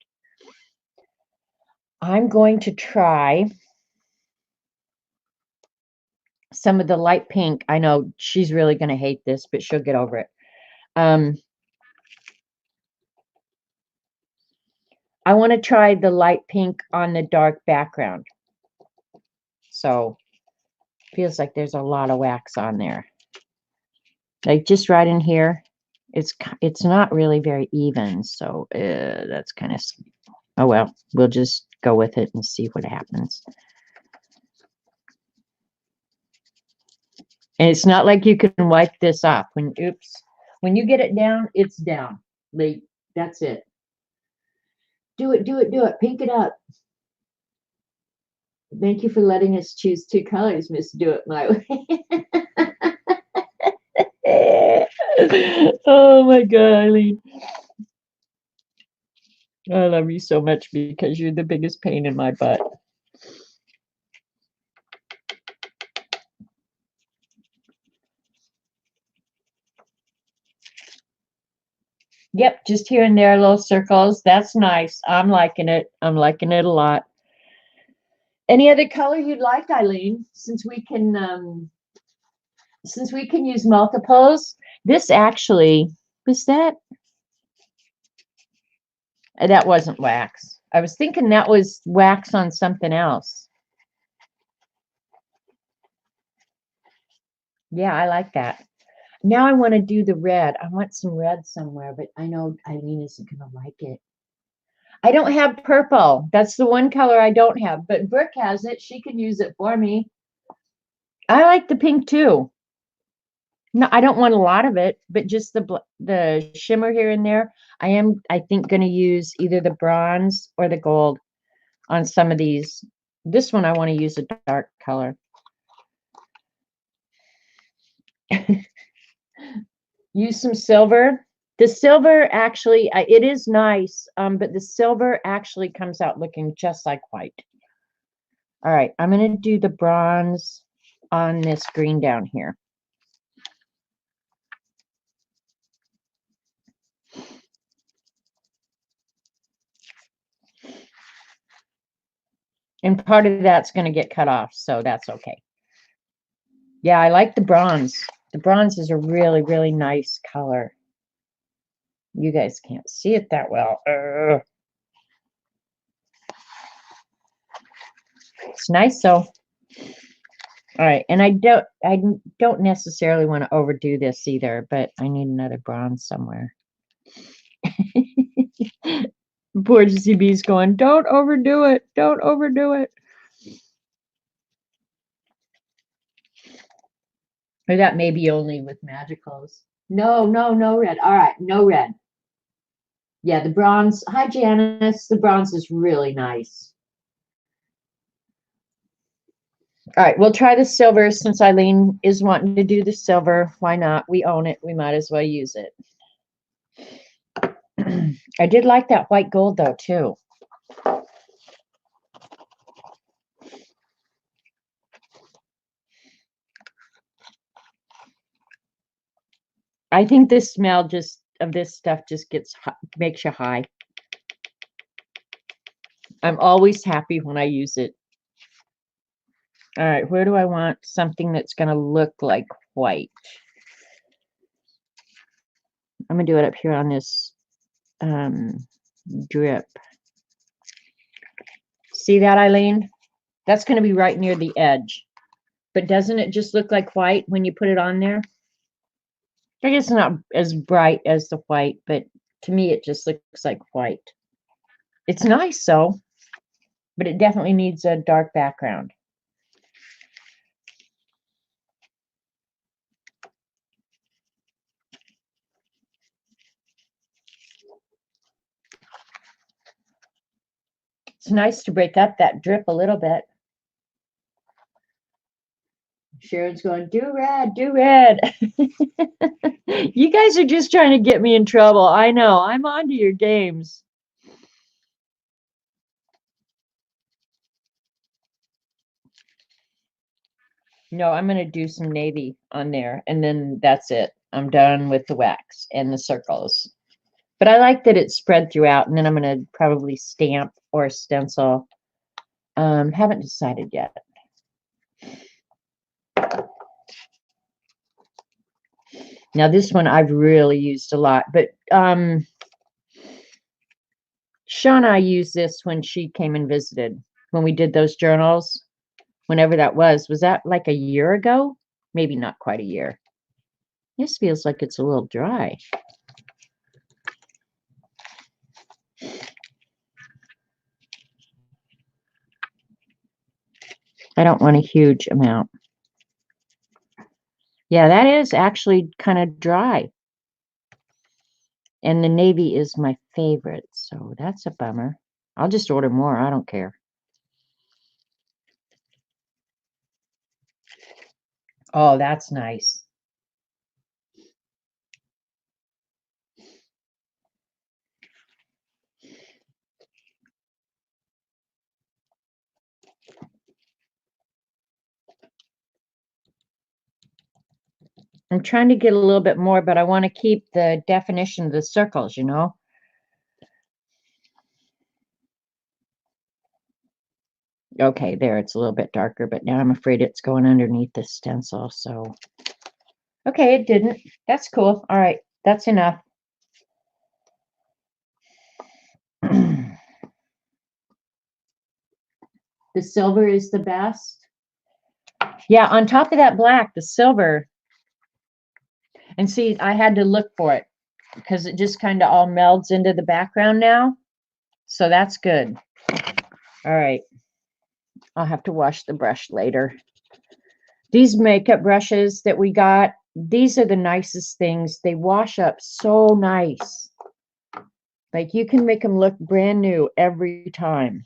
S1: I'm going to try some of the light pink. I know she's really going to hate this, but she'll get over it. I want to try the light pink on the dark background. So feels like there's a lot of wax on there. Like just right in here. It's not really very even, so that's kind of, oh well, we'll just go with it and see what happens. And it's not like you can wipe this off. When you get it down, it's down. Like that's it. Do it, do it, do it. Pink it up. Thank you for letting us choose two colors, Miss Do It My Way. Oh my God, Eileen. I love you so much because you're the biggest pain in my butt. Yep, just here and there, little circles. That's nice. I'm liking it. I'm liking it a lot. Any other color you'd like, Eileen? Since we can use multiples. This actually was that wasn't wax. I was thinking that was wax on something else. Yeah, I like that. Now I want to do the red. I want some red somewhere, but I know Eileen isn't going to like it. I don't have purple. That's the one color I don't have, but Brooke has it. She can use it for me. I like the pink too. No, I don't want a lot of it, but just the shimmer here and there. I think, going to use either the bronze or the gold on some of these. This one I want to use a dark color. Use some silver. The silver actually, it is nice, but the silver actually comes out looking just like white. All right, I'm going to do the bronze on this green down here. And part of that's going to get cut off, so that's okay. Yeah, I like the bronze. The bronze is a really, really nice color. You guys can't see it that well. It's nice though. All right, and I don't necessarily want to overdo this either, but I need another bronze somewhere. Poor CB's going, don't overdo it. Don't overdo it. Or that may be only with magicals. No, no, no red. All right, no red. Yeah, the bronze. Hi, Janice. The bronze is really nice. All right, we'll try the silver since Eileen is wanting to do the silver. Why not? We own it. We might as well use it. I did like that white gold though, too. I think this smell just, of this stuff just makes you high. I'm always happy when I use it. All right, where do I want something that's going to look like white? I'm going to do it up here on this drip. See that, Eileen? That's going to be right near the edge. But doesn't it just look like white when you put it on there? I guess it's not as bright as the white, but to me it just looks like white. It's nice, though, but it definitely needs a dark background. It's nice to break up that drip a little bit. Sharon's going, do red, do red. You guys are just trying to get me in trouble. I know. I'm onto your games. No, I'm going to do some navy on there, and then that's it. I'm done with the wax and the circles. But I like that it's spread throughout, and then I'm going to probably stamp or stencil. Haven't decided yet. Now this one I've really used a lot, but Shauna used this when she came and visited, when we did those journals, whenever that was. Was that like a year ago? Maybe not quite a year. This feels like it's a little dry. I don't want a huge amount. Yeah, that is actually kind of dry. And the navy is my favorite, so that's a bummer. I'll just order more. I don't care. Oh, that's nice. I'm trying to get a little bit more, but I want to keep the definition of the circles, you know? Okay, there, it's a little bit darker, but now I'm afraid it's going underneath the stencil, so. Okay, it didn't. That's cool. All right, that's enough. The silver is the best. Yeah, on top of that black, the silver. And see, I had to look for it because it just kind of all melds into the background now. So that's good. All right. I'll have to wash the brush later. These makeup brushes that we got, these are the nicest things. They wash up so nice. Like you can make them look brand new every time.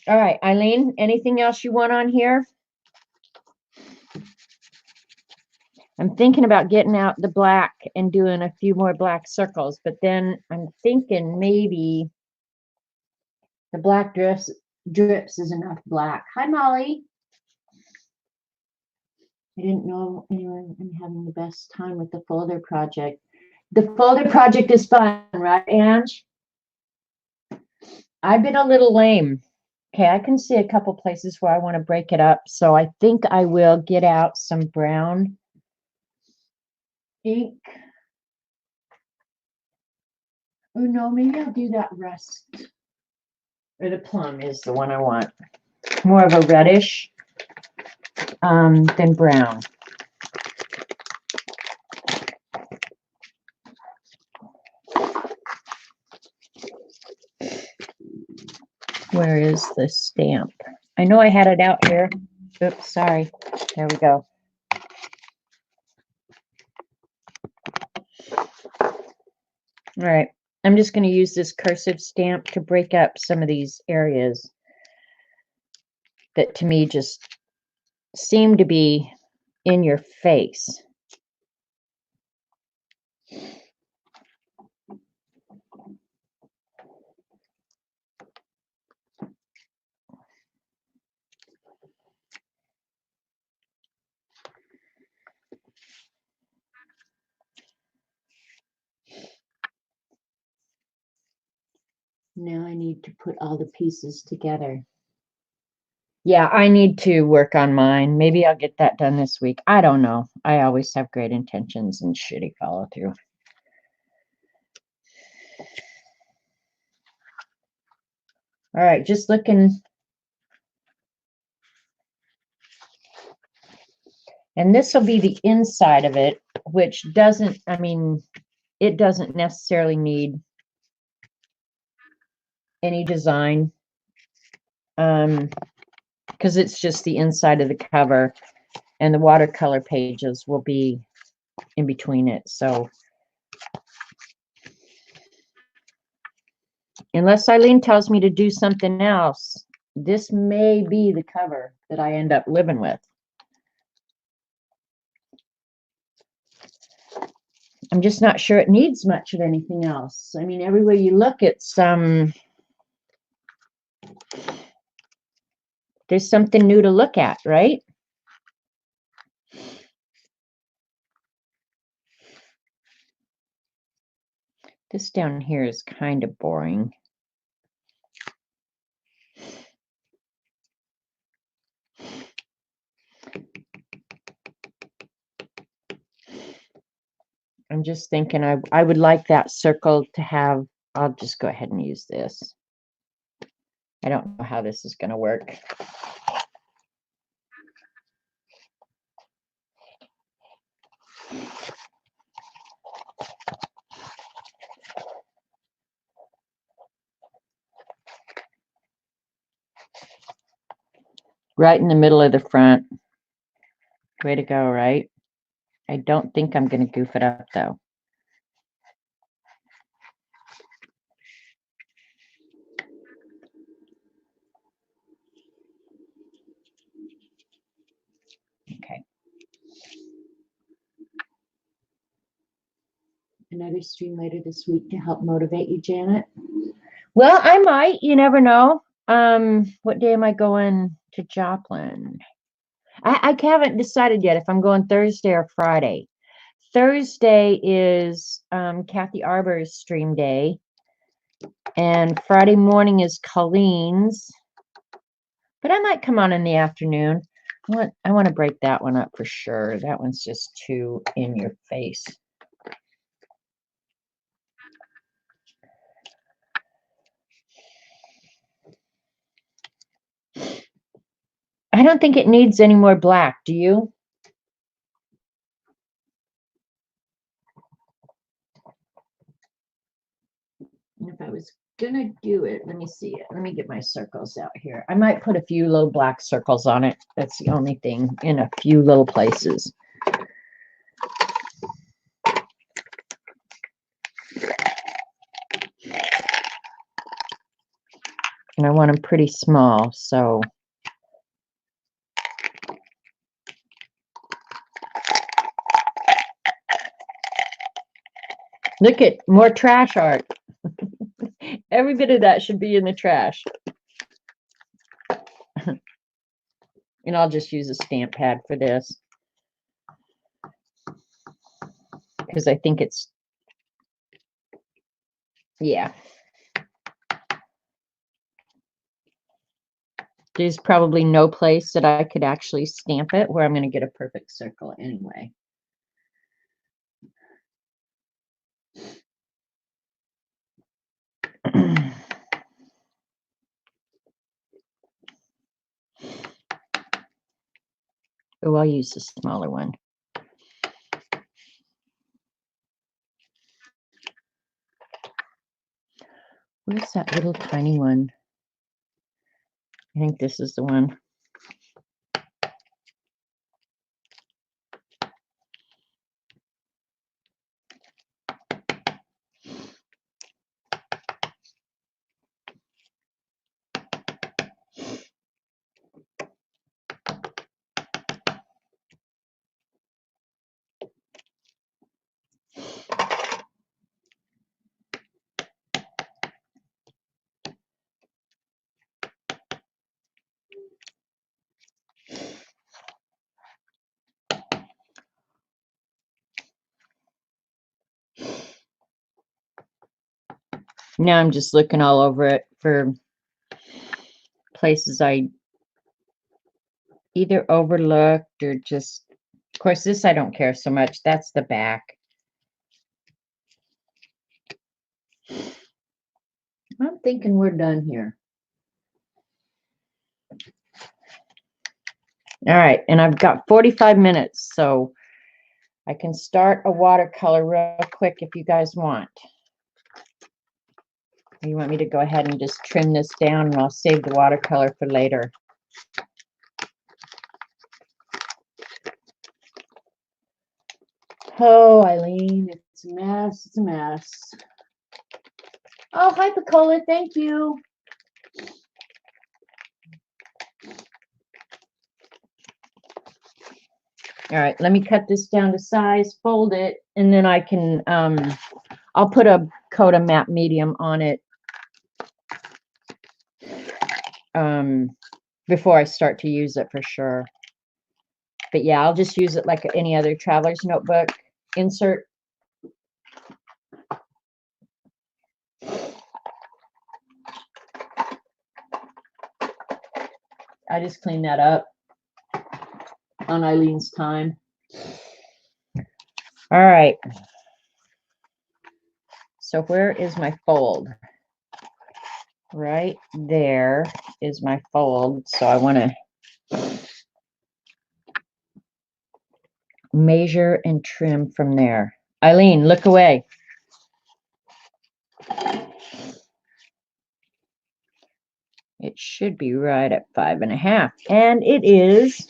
S1: All right, Eileen, anything else you want on here? I'm thinking about getting out the black and doing a few more black circles, but then I'm thinking maybe the black drips is enough black. Hi, Molly. I didn't know anyone. I'm having the best time with the folder project. The folder project is fun, right, Ange? I've been a little lame. Okay, I can see a couple places where I want to break it up. So I think I will get out some brown ink. Oh no, maybe I'll do that rust. Or the plum is the one I want. More of a reddish than brown. Where is the stamp? I know I had it out here. Oops, sorry. There we go. All right. I'm just going to use this cursive stamp to break up some of these areas that to me just seem to be in your face. Now I need to put all the pieces together. Yeah, I need to work on mine. Maybe I'll get that done this week. I don't know. I always have great intentions and shitty follow through. All right, just looking. And this will be the inside of it, which doesn't, I mean, it doesn't necessarily need any design. Because it's just the inside of the cover, and the watercolor pages will be in between it. So unless Eileen tells me to do something else, this may be the cover that I end up living with. I'm just not sure it needs much of anything else. I mean, everywhere you look, it's there's something new to look at, right? This down here is kind of boring. I'm just thinking I would like that circle to have, I'll just go ahead and use this. I don't know how this is going to work. Right in the middle of the front. Way to go, right? I don't think I'm going to goof it up, though. Okay. Another stream later this week to help motivate you, Janet? Well, I might. You never know. What day am I going to Joplin? I haven't decided yet if I'm going Thursday or Friday. Thursday is Kathy Arbor's stream day, and Friday morning is Colleen's. But I might come on in the afternoon. I want to break that one up for sure. That one's just too in your face. I don't think it needs any more black. Do you? If I was gonna do it, let me see it. Let me get my circles out here. I might put a few little black circles on it. That's the only thing, in a few little places. And I want them pretty small, so. Look at more trash art. Every bit of that should be in the trash. And I'll just use a stamp pad for this, because I think it's, yeah. There's probably no place that I could actually stamp it where I'm going to get a perfect circle anyway. Oh, I'll use the smaller one. Where's that little tiny one? I think this is the one. Now I'm just looking all over it for places I either overlooked or just, of course, this I don't care so much. That's the back. I'm thinking we're done here. All right, and I've got 45 minutes, so I can start a watercolor real quick if you guys want. You want me to go ahead and just trim this down, and I'll save the watercolor for later. Oh, Eileen, it's a mess. It's a mess. Oh, hi, Picola. Thank you. All right, let me cut this down to size, fold it, and then I can, I'll put a coat of matte medium on it before I start to use it for sure. But yeah, I'll just use it like any other traveler's notebook. Insert. I just cleaned that up on Eileen's time. All right. So where is my fold? Right there is my fold. So I want to measure and trim from there. Eileen, look away. It should be right at 5.5, and it is.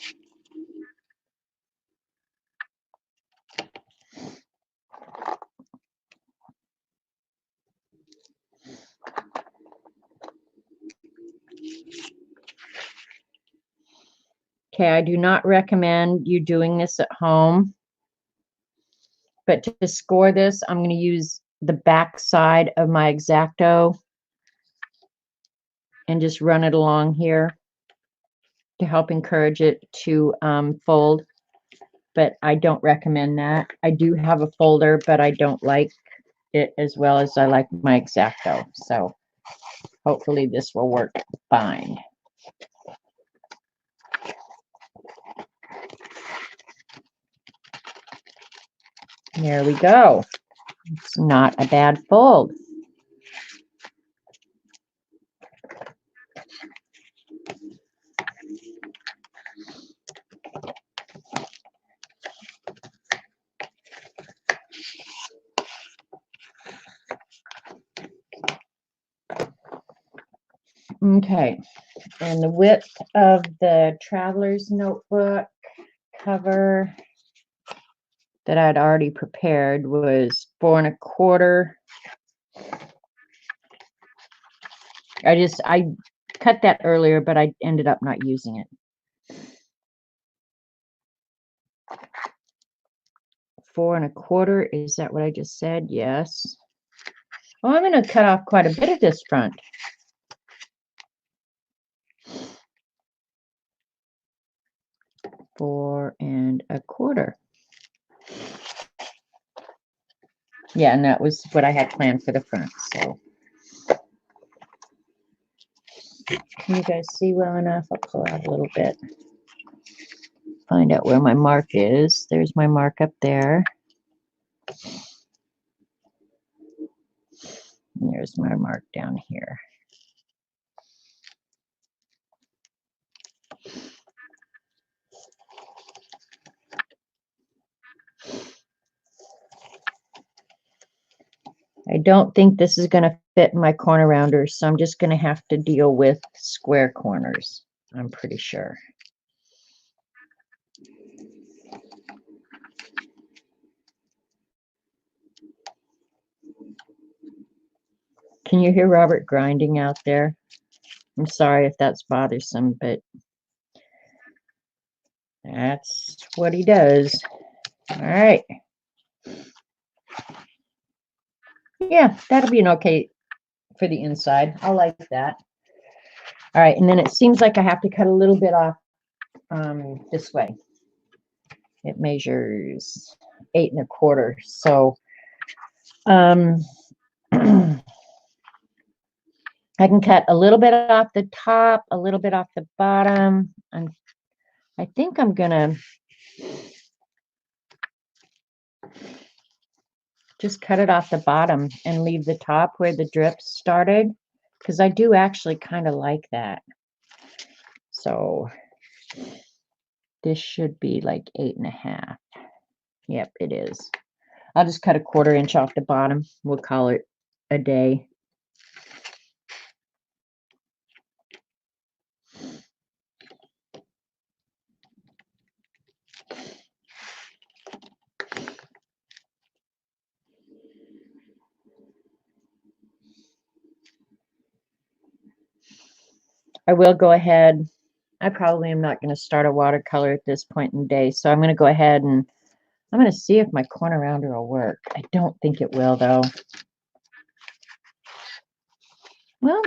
S1: Okay, I do not recommend you doing this at home, but to score this, I'm going to use the back side of my X-Acto and just run it along here to help encourage it to fold, but I don't recommend that. I do have a folder, but I don't like it as well as I like my X-Acto, so hopefully this will work fine. There we go. It's not a bad fold. Okay, and the width of the traveler's notebook cover that I'd already prepared was 4.25. I cut that earlier, but I ended up not using it. 4.25, is that what I just said? Yes. Oh, I'm going to cut off quite a bit of this front. Four and a quarter. Yeah, and that was what I had planned for the front. So, can you guys see well enough? I'll pull out a little bit. Find out where my mark is. There's my mark up there. And there's my mark down here. I don't think this is going to fit in my corner rounders, so I'm just going to have to deal with square corners, I'm pretty sure. Can you hear Robert grinding out there? I'm sorry if that's bothersome, but that's what he does. All right. Yeah, that'll be an okay for the inside. I like that. All right, and then it seems like I have to cut a little bit off this way. It measures 8.25. So I can cut a little bit off the top, a little bit off the bottom. And I think I'm gonna just cut it off the bottom and leave the top where the drips started, because I do actually kind of like that. So this should be like 8.5. Yep, it is. I'll just cut a 1/4 inch off the bottom. We'll call it a day. I will go ahead. I probably am not going to start a watercolor at this point in the day, so I'm going to go ahead and I'm going to see if my corner rounder will work. I don't think it will, though. Well,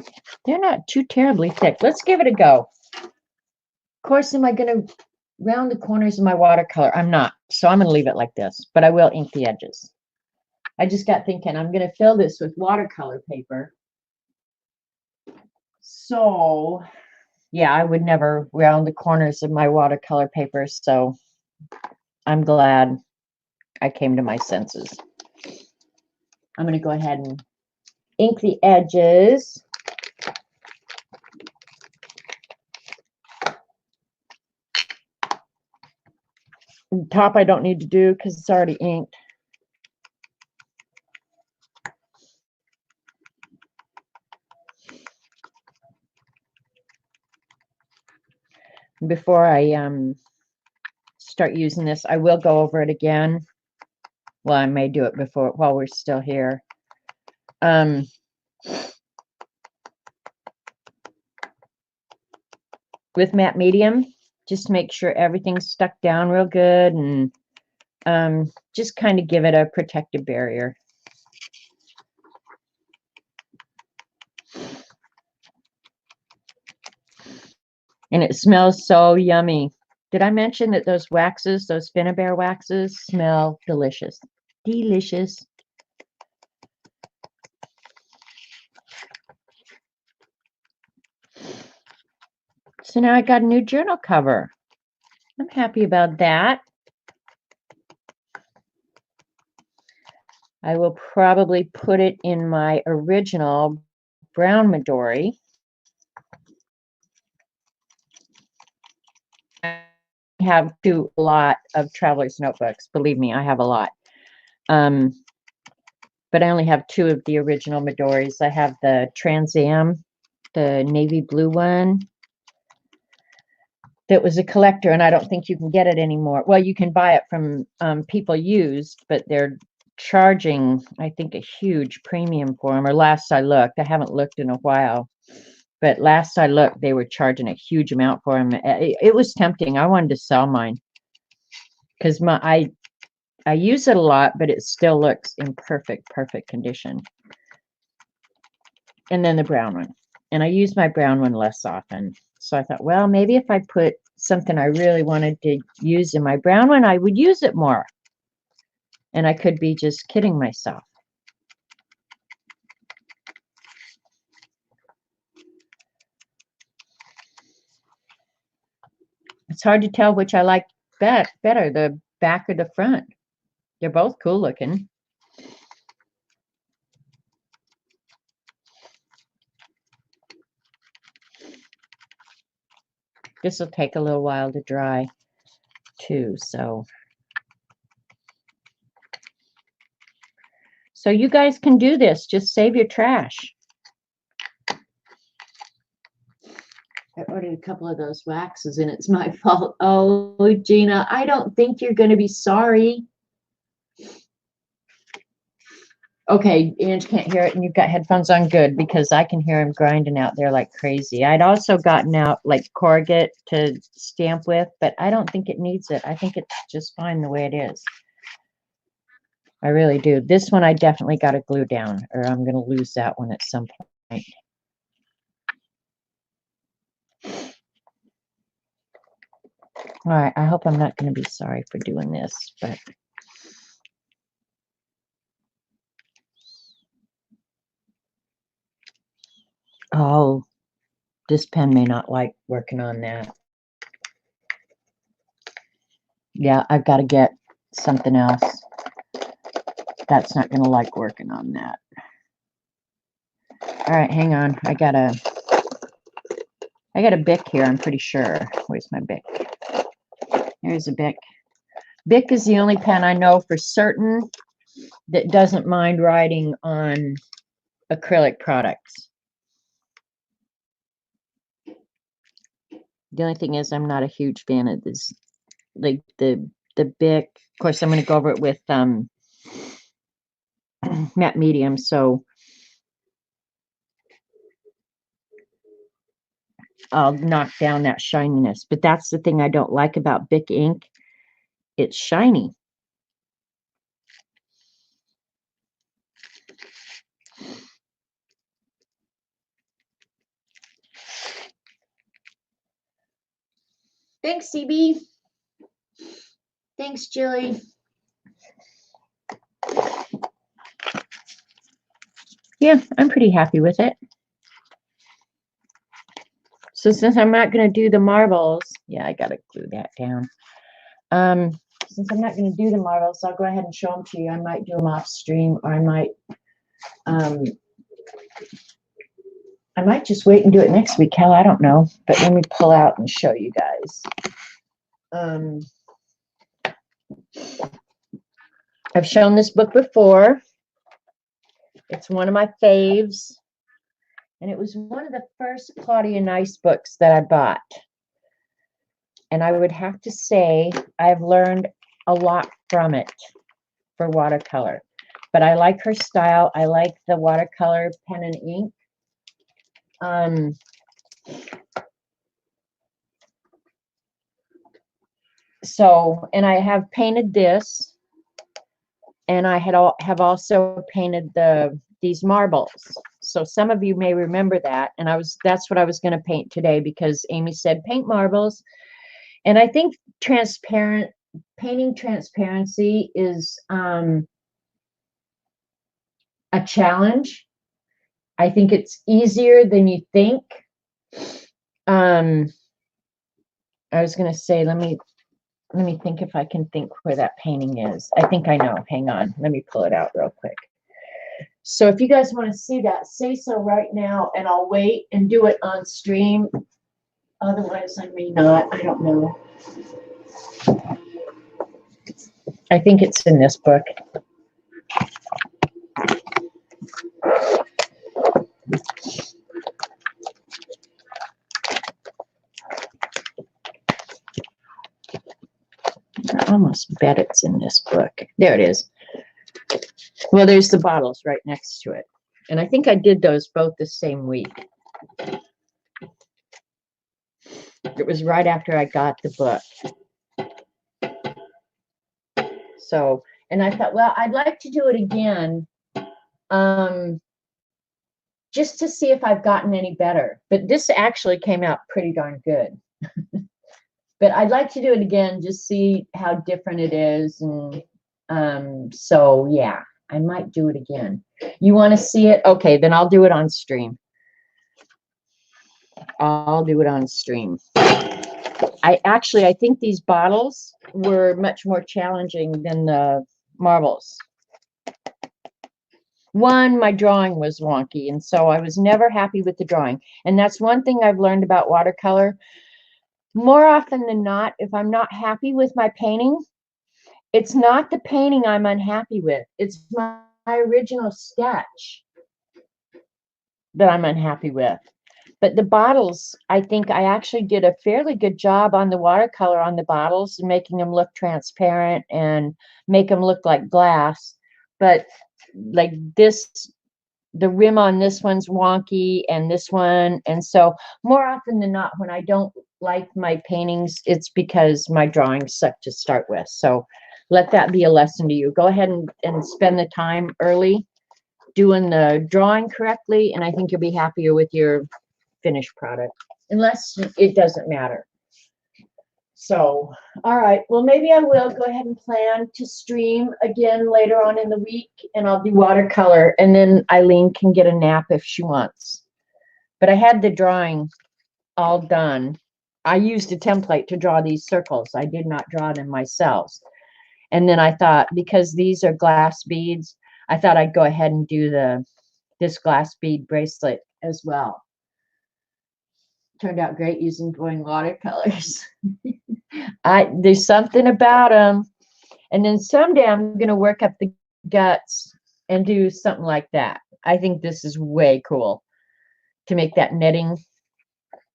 S1: they're not too terribly thick. Let's give it a go. Of course, am I going to round the corners of my watercolor? I'm not, so I'm going to leave it like this, but I will ink the edges. I just got thinking I'm going to fill this with watercolor paper. So, yeah, I would never round the corners of my watercolor paper, so I'm glad I came to my senses. I'm going to go ahead and ink the edges. The top I don't need to do because it's already inked. Before I start using this, I will go over it again. Well, I may do it before while we're still here. With matte medium, just make sure everything's stuck down real good, and just kind of give it a protective barrier. And it smells so yummy. Did I mention that those waxes, those Finnabair waxes, smell delicious? Delicious. So now I got a new journal cover. I'm happy about that. I will probably put it in my original brown Midori. I have a lot of traveler's notebooks. Believe me, I have a lot. But I only have 2 of the original Midoris. I have the Trans Am, the navy blue one. That was a collector, and I don't think you can get it anymore. Well, you can buy it from people used, but they're charging, I think, a huge premium for them. Or last I looked, I haven't looked in a while, but last I looked, they were charging a huge amount for them. It was tempting. I wanted to sell mine because I use it a lot, but it still looks in perfect condition. And then the brown one, and I use my brown one less often. So I thought, well, maybe if I put something I really wanted to use in my brown one, I would use it more. And I could be just kidding myself. It's hard to tell which I like better, the back or the front. They're both cool looking. This will take a little while to dry too, so you guys can do this. Just save your trash. I ordered a couple of those waxes and it's my fault. Oh, Gina, I don't think you're going to be sorry. Okay, Ange can't hear it and you've got headphones on. Good, because I can hear him grinding out there like crazy. I'd also gotten out like corrugate to stamp with, but I don't think it needs it. I think it's just fine the way it is. I really do. This one I definitely got to glue down or I'm going to lose that one at some point. All right, I hope I'm not going to be sorry for doing this, but Oh, this pen may not like working on that. Yeah, I've got to get something else. That's not going to like working on that. All right, hang on. I got a Bic here, I'm pretty sure. Where's my Bic? Here's a Bic. Bic is the only pen I know for certain that doesn't mind writing on acrylic products. The only thing is I'm not a huge fan of this, like the Bic. Of course, I'm going to go over it with matte medium, so I'll knock down that shininess. But that's the thing I don't like about Bic ink. It's shiny. Thanks, CB. Thanks, Jilly. Yeah, I'm pretty happy with it. So since I'm not going to do the marbles, yeah, I got to glue that down. Since I'm not going to do the marbles, I'll go ahead and show them to you. I might do them off stream, or I might just wait and do it next week. Hell, I don't know. But let me pull out and show you guys. I've shown this book before. It's one of my faves. And it was one of the first Claudia Nice books that I bought. And I would have to say I've learned a lot from it for watercolor. But I like her style. I like the watercolor pen and ink. So, and I have painted this, and I have also painted these marbles. So some of you may remember that, and that's what I was going to paint today because Amy said paint marbles, and I think painting transparency is a challenge. I think it's easier than you think. I was going to say, let me think if I can think where that painting is. I think I know. Hang on. Let me pull it out real quick. So if you guys want to see that, say so right now, and I'll wait and do it on stream. Otherwise, I may not. I don't know. I think it's in this book. I almost bet it's in this book. There it is. Well, there's the bottles right next to it. And I think I did those both the same week. It was right after I got the book. So, and I thought, well, I'd like to do it again, just to see if I've gotten any better. But this actually came out pretty darn good. But I'd like to do it again, just see how different it is. And so, yeah, I might do it again. You want to see it? Okay, then I'll do it on stream. I'll do it on stream. I think these bottles were much more challenging than the marbles. One, my drawing was wonky, and so I was never happy with the drawing. And that's one thing I've learned about watercolor. More often than not, if I'm not happy with my painting, it's not the painting I'm unhappy with. It's my original sketch that I'm unhappy with. But the bottles, I think I actually did a fairly good job on the watercolor on the bottles, making them look transparent and make them look like glass. But like this, the rim on this one's wonky and this one. And so more often than not, when I don't like my paintings, it's because my drawings suck to start with. So let that be a lesson to you. Go ahead and spend the time early doing the drawing correctly, and I think you'll be happier with your finished product, unless it doesn't matter. So, all right, well, maybe I will go ahead and plan to stream again later on in the week, and I'll do watercolor, and then Eileen can get a nap if she wants. but I had the drawing all done. I used a template to draw these circles. I did not draw them myself. And then I thought, because these are glass beads, I thought I'd go ahead and do this glass bead bracelet as well. Turned out great using watercolors. There's something about them. And then someday I'm going to work up the guts and do something like that. I think this is way cool to make that knitting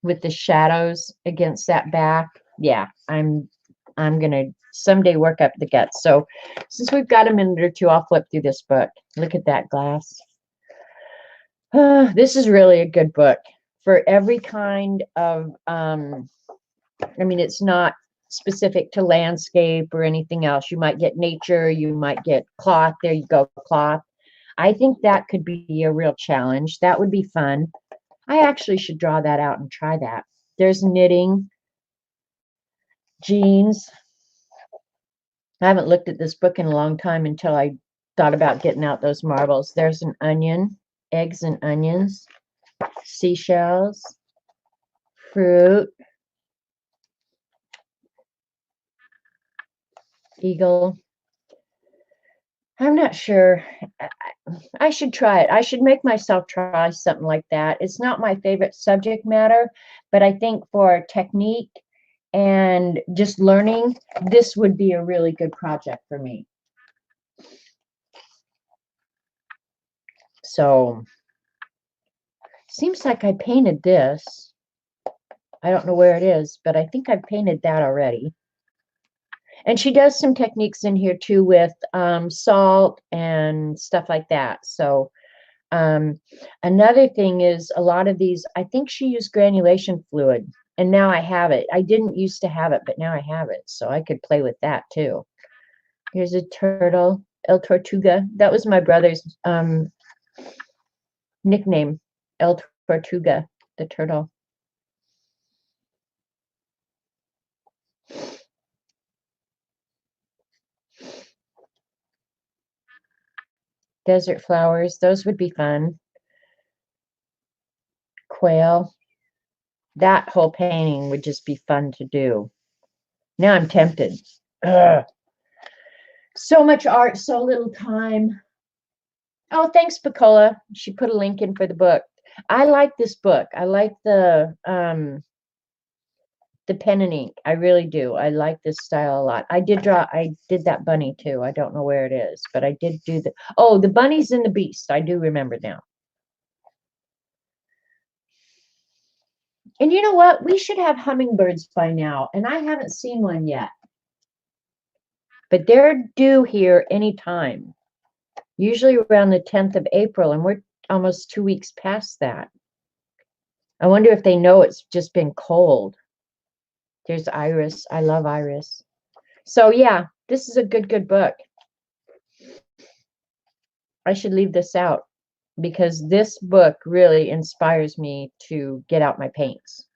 S1: with the shadows against that back. Yeah, I'm going to someday work up the guts. So since we've got a minute or two, I'll flip through this book. Look at that glass. This is really a good book for every kind of, I mean, it's not specific to landscape or anything else. You might get nature, you might get cloth. There you go, cloth. I think that could be a real challenge. That would be fun. I actually should draw that out and try that. There's knitting, jeans. I haven't looked at this book in a long time until I thought about getting out those marbles. There's an onion, eggs and onions, seashells, fruit, eagle. I'm not sure. I should try it. I should make myself try something like that. It's not my favorite subject matter, but I think for technique and just learning, this would be a really good project for me. So, seems like I painted this. I don't know where it is, but I think I've painted that already. And she does some techniques in here too with salt and stuff like that. So another thing is a lot of these, I think she used granulation fluid, and now I have it. I didn't used to have it, but now I have it. So I could play with that too. Here's a turtle, El Tortuga. That was my brother's nickname, El Tortuga, the turtle. Desert flowers, those would be fun. Quail. That whole painting would just be fun to do. Now I'm tempted. Ugh. So much art, so little time. Oh, thanks, Picola. She put a link in for the book. I like this book. I like the pen and ink. I really do. I like this style a lot. I did that bunny too. I don't know where it is, but I did do the bunnies and the beast. I do remember now. And you know what? We should have hummingbirds by now, and I haven't seen one yet. But they're due here anytime, usually around the 10th of April, and we're almost 2 weeks past that. I wonder if they know it's just been cold. There's Iris. I love Iris. So yeah, this is a good book. I should leave this out because this book really inspires me to get out my paints.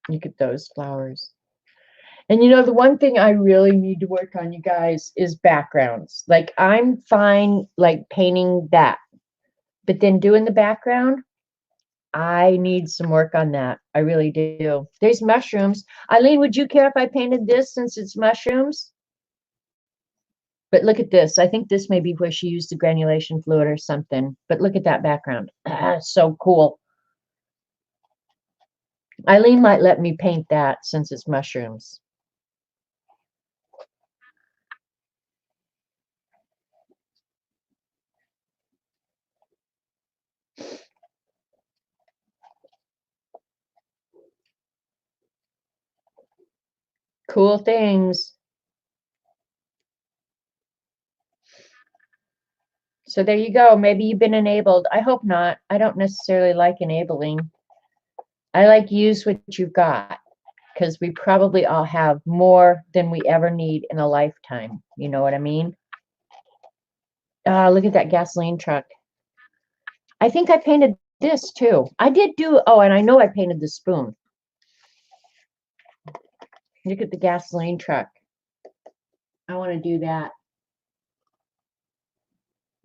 S1: Look at those flowers. And you know, the one thing I really need to work on, you guys, is backgrounds. Like, I'm fine, like, painting that. But then doing the background, I need some work on that. I really do. There's mushrooms. Eileen, would you care if I painted this since it's mushrooms? But look at this. I think this may be where she used the granulation fluid or something. But look at that background. So cool. Eileen might let me paint that since it's mushrooms. Cool things. So there you go. Maybe you've been enabled. I hope not. I don't necessarily like enabling. I like use what you've got, because we probably all have more than we ever need in a lifetime. You know what I mean? Look at that gasoline truck. I think I painted this too. I did do, and I know I painted the spoon. Look at the gasoline truck. I want to do that.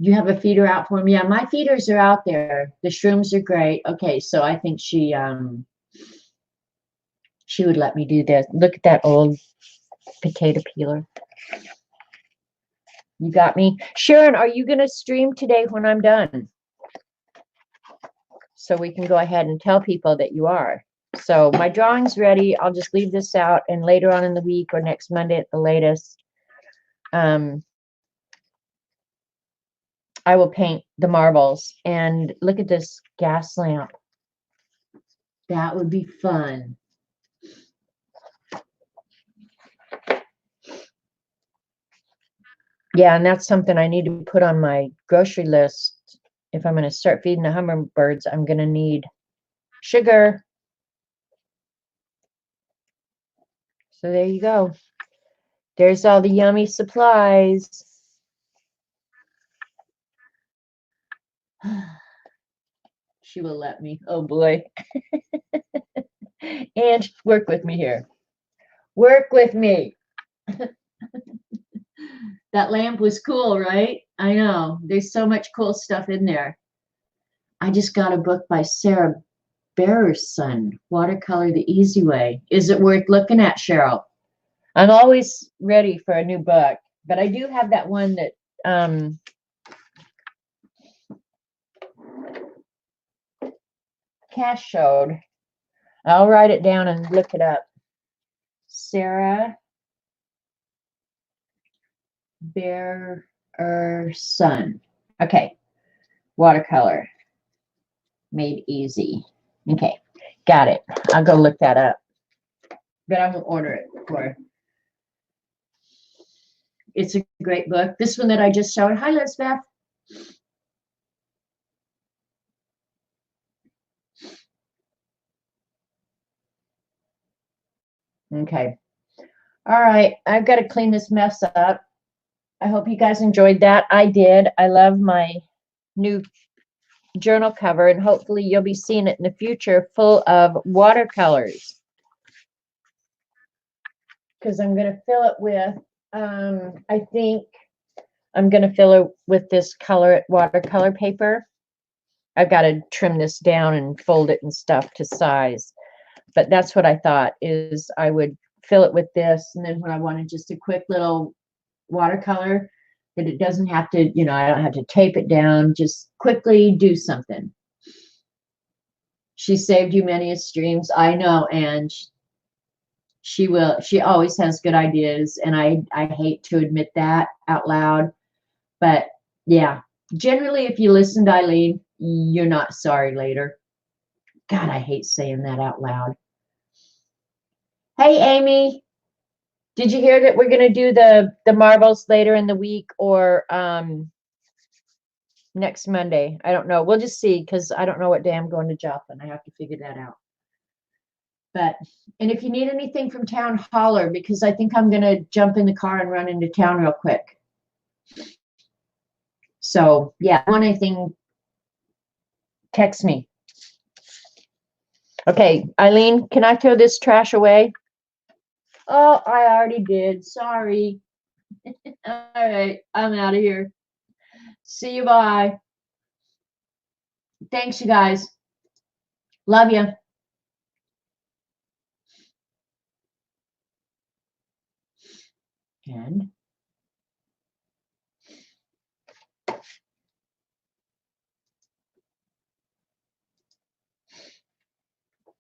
S1: You have a feeder out for him? Yeah, my feeders are out there. The shrooms are great. Okay, so I think she would let me do this. Look at that old potato peeler. You got me. Sharon, are you gonna stream today when I'm done? So we can go ahead and tell people that you are. So my drawing's ready. I'll just leave this out, and later on in the week or next Monday at the latest, I will paint the marbles. And look at this gas lamp. That would be fun. Yeah, and that's something I need to put on my grocery list. If I'm going to start feeding the hummingbirds, I'm going to need sugar. So there you go. There's all the yummy supplies. She will let me. Oh boy. And work with me here. Work with me. That lamp was cool, right? I know. There's so much cool stuff in there. I just got a book by Sarah Barrison, Watercolor the Easy Way. Is it worth looking at, Cheryl? I'm always ready for a new book, but I do have that one that Cash showed. I'll write it down and look it up. Sarah Barrison. Okay. Watercolor made easy. Okay. Got it. I'll go look that up. But I will order it for her. It's a great book. This one that I just showed. Hi, Lisbeth. Okay. All right. I've got to clean this mess up. I hope you guys enjoyed that. I did. I love my new journal cover, and hopefully you'll be seeing it in the future full of watercolors. Because I'm going to fill it with, I think I'm going to fill it with this watercolor paper. I've got to trim this down and fold it and stuff to size. But that's what I thought, is I would fill it with this, and then when I wanted just a quick little watercolor, that it doesn't have to, you know, I don't have to tape it down, just quickly do something. She saved you many streams. I know, and she will. She always has good ideas, and I hate to admit that out loud, but yeah, generally if you listen to Eileen, you're not sorry later. God, I hate saying that out loud. Hey, Amy, did you hear that we're going to do the marbles later in the week, or next Monday? I don't know. We'll just see, because I don't know what day I'm going to Joplin. I have to figure that out. But, and if you need anything from town, holler, because I think I'm going to jump in the car and run into town real quick. So, yeah, want anything, text me. Okay, Eileen, can I throw this trash away? Oh, I already did. Sorry. All right, I'm out of here. See you. Bye. Thanks, you guys. Love you. And